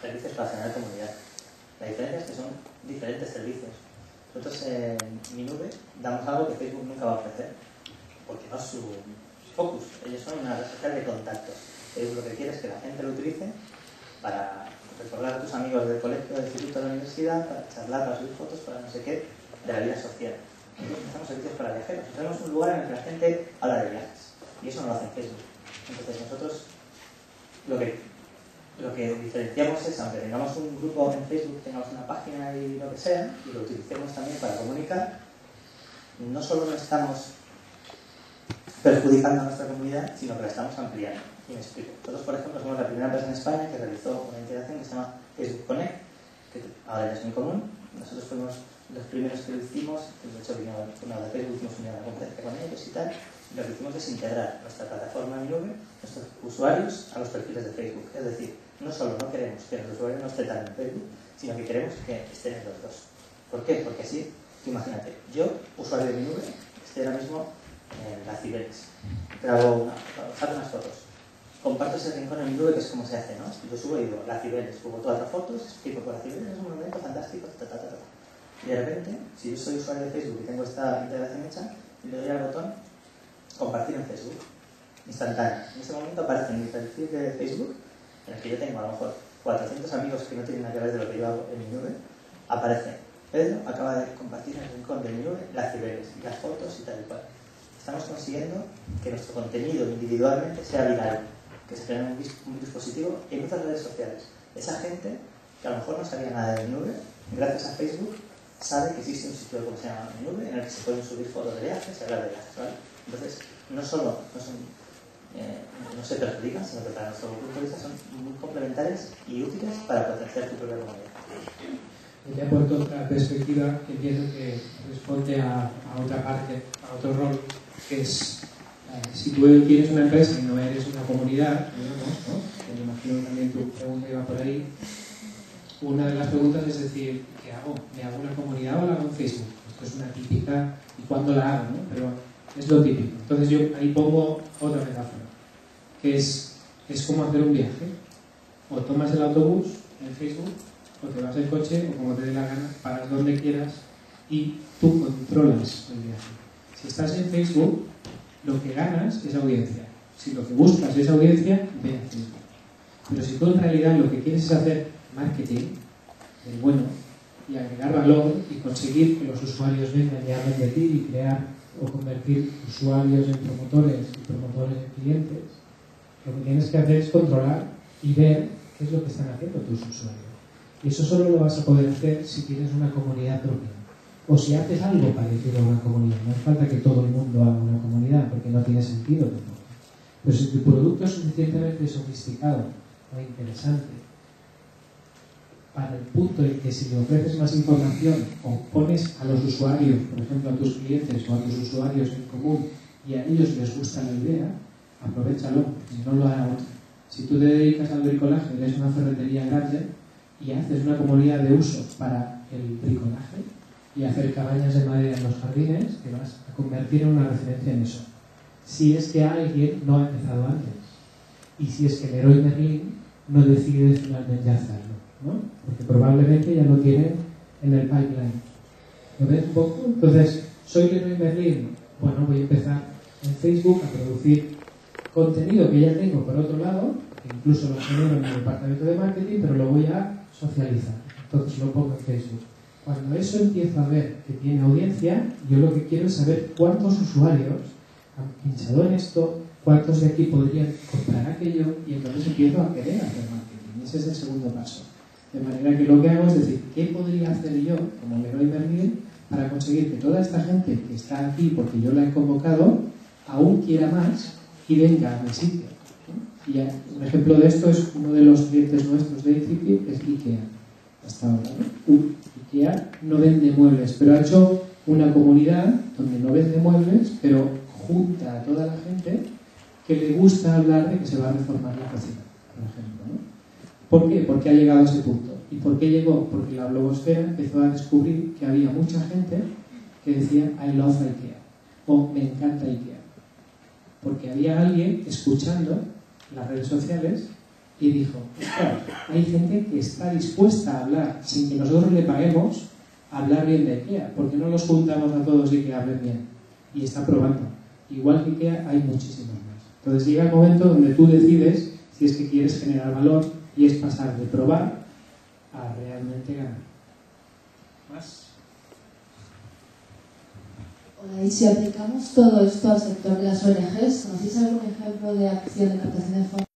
servicios para generar comunidad. La diferencia es que son diferentes servicios. Nosotros en mi nube damos algo que Facebook nunca va a ofrecer, porque no es su focus. Ellos son una red social de contactos. Facebook lo que quiere es que la gente lo utilice para recordar a tus amigos del colegio, del instituto, de la universidad, para charlar, para subir fotos, para no sé qué, de la vida social. Nosotros hacemos servicios para viajeros. Tenemos un lugar en el que la gente habla de viajes. Y eso no lo hace en Facebook. Entonces nosotros lo que diferenciamos es, aunque tengamos un grupo en Facebook, tengamos una página y lo que sea, y lo utilicemos también para comunicar, no solo no estamos perjudicando a nuestra comunidad, sino que la estamos ampliando. Y me explico. Nosotros, por ejemplo, somos la primera empresa en España que realizó una integración que se llama Facebook Connect, que ahora ya es muy común. Nosotros fuimos los primeros que lo hicimos, de hecho vino de Facebook, hicimos una conferencia con ellos y tal, y lo que hicimos es integrar nuestra plataforma en nube, nuestros usuarios, a los perfiles de Facebook. Es decir, no solo no queremos que los usuarios no estén tan en Facebook, sino que queremos que estén en los dos. ¿Por qué? Porque así, imagínate, yo, usuario de mi nube, estoy ahora mismo en la Cibeles, saco unas fotos, comparto ese rincón en mi nube, que es como se hace, ¿no? Yo subo y digo, la Cibeles, subo todas las fotos, explico por la Cibeles, es un monumento fantástico, Y de repente, si yo soy usuario de Facebook y tengo esta integración hecha, le doy al botón compartir en Facebook, instantáneo. En ese momento aparece en mi perfil de Facebook, en el que yo tengo a lo mejor 400 amigos que no tienen nada que ver de lo que yo hago en mi nube, aparece Pedro acaba de compartir en el rincón de mi nube las Cibeles, las fotos y tal y cual. Estamos consiguiendo que nuestro contenido individualmente sea viral, que se genere un dispositivo en otras redes sociales. Esa gente, que a lo mejor no sabía nada de mi nube, gracias a Facebook, sabe que existe un sitio como se llama mi nube, en el que se pueden subir fotos de viajes y hablar de viajes, ¿vale? Entonces, no solo no se perjudican, sino que para nuestro punto de vista son muy complementarias y útiles para potenciar tu propia comunidad. Te aporto otra perspectiva que pienso que responde a otra parte, a otro rol, que es si tú tienes una empresa y no eres una comunidad, digamos, ¿no? Que me imagino también tu pregunta iba por ahí. Una de las preguntas es decir, ¿qué hago? ¿Me hago una comunidad o la hago en Facebook? Esto es una típica, ¿y cuándo la hago? ¿No? Pero es lo típico. Entonces yo ahí pongo otra metáfora, que es es como hacer un viaje. O tomas el autobús en Facebook, o te vas en coche, o como te dé la gana, paras donde quieras y tú controlas el viaje. Si estás en Facebook, lo que ganas es audiencia. Si lo que buscas es audiencia, ve a Facebook. Pero si tú en realidad lo que quieres es hacer marketing del bueno y agregar valor y conseguir que los usuarios vengan y hablen de ti y crear o convertir usuarios en promotores y promotores en clientes, lo que tienes que hacer es controlar y ver qué es lo que están haciendo tus usuarios. Y eso solo lo vas a poder hacer si tienes una comunidad propia. O si haces algo parecido a una comunidad. No hace falta que todo el mundo haga una comunidad, porque no tiene sentido tampoco. Pero si tu producto es suficientemente sofisticado o interesante, para el punto en que si le ofreces más información o pones a los usuarios, por ejemplo a tus clientes o a tus usuarios en común, y a ellos les gusta la idea, aprovéchalo, si no lo hará otro. Si tú te dedicas al bricolaje, eres una ferretería grande y haces una comunidad de uso para el bricolaje y hacer cabañas de madera en los jardines, te vas a convertir en una referencia en eso. Si es que alguien no ha empezado antes y si es que Leroy Merlin no decide finalmente hacerlo, ¿no? Porque probablemente ya lo tienen en el pipeline. ¿Lo ves un poco? Entonces, soy Leroy Merlin, bueno, voy a empezar en Facebook a producir contenido que ya tengo por otro lado, que incluso lo genero en el departamento de marketing, pero lo voy a socializar. Entonces lo pongo en Facebook. Cuando eso empieza a ver que tiene audiencia, yo lo que quiero es saber cuántos usuarios han pinchado en esto, cuántos de aquí podrían comprar aquello, y entonces empiezo a querer hacer marketing. Ese es el segundo paso. De manera que lo que hago es decir, ¿qué podría hacer yo, como Leroy Merlin, para conseguir que toda esta gente que está aquí porque yo la he convocado, aún quiera más y venga a mi sitio? Y un ejemplo de esto es uno de los clientes nuestros de ICIPI, es IKEA. Hasta ahora, ¿no? IKEA no vende muebles, pero ha hecho una comunidad donde no vende muebles, pero junta a toda la gente que le gusta hablar de que se va a reformar la cocina, por ejemplo, ¿no? ¿Por qué? Porque ha llegado a ese punto. ¿Y por qué llegó? Porque la blogosfera empezó a descubrir que había mucha gente que decía I love IKEA o me encanta IKEA. Porque había alguien escuchando las redes sociales y dijo, claro, hay gente que está dispuesta a hablar sin que nosotros le paguemos, a hablar bien de IKEA. ¿Por qué no los juntamos a todos y que hablen bien? Y está probando. Igual que IKEA hay muchísimos más. Entonces llega el momento donde tú decides si es que quieres generar valor y es pasar de probar a realmente ganar. ¿Más? Hola, y si aplicamos todo esto al sector de las ONGs, ¿conocéis algún ejemplo de acción de captación de fondos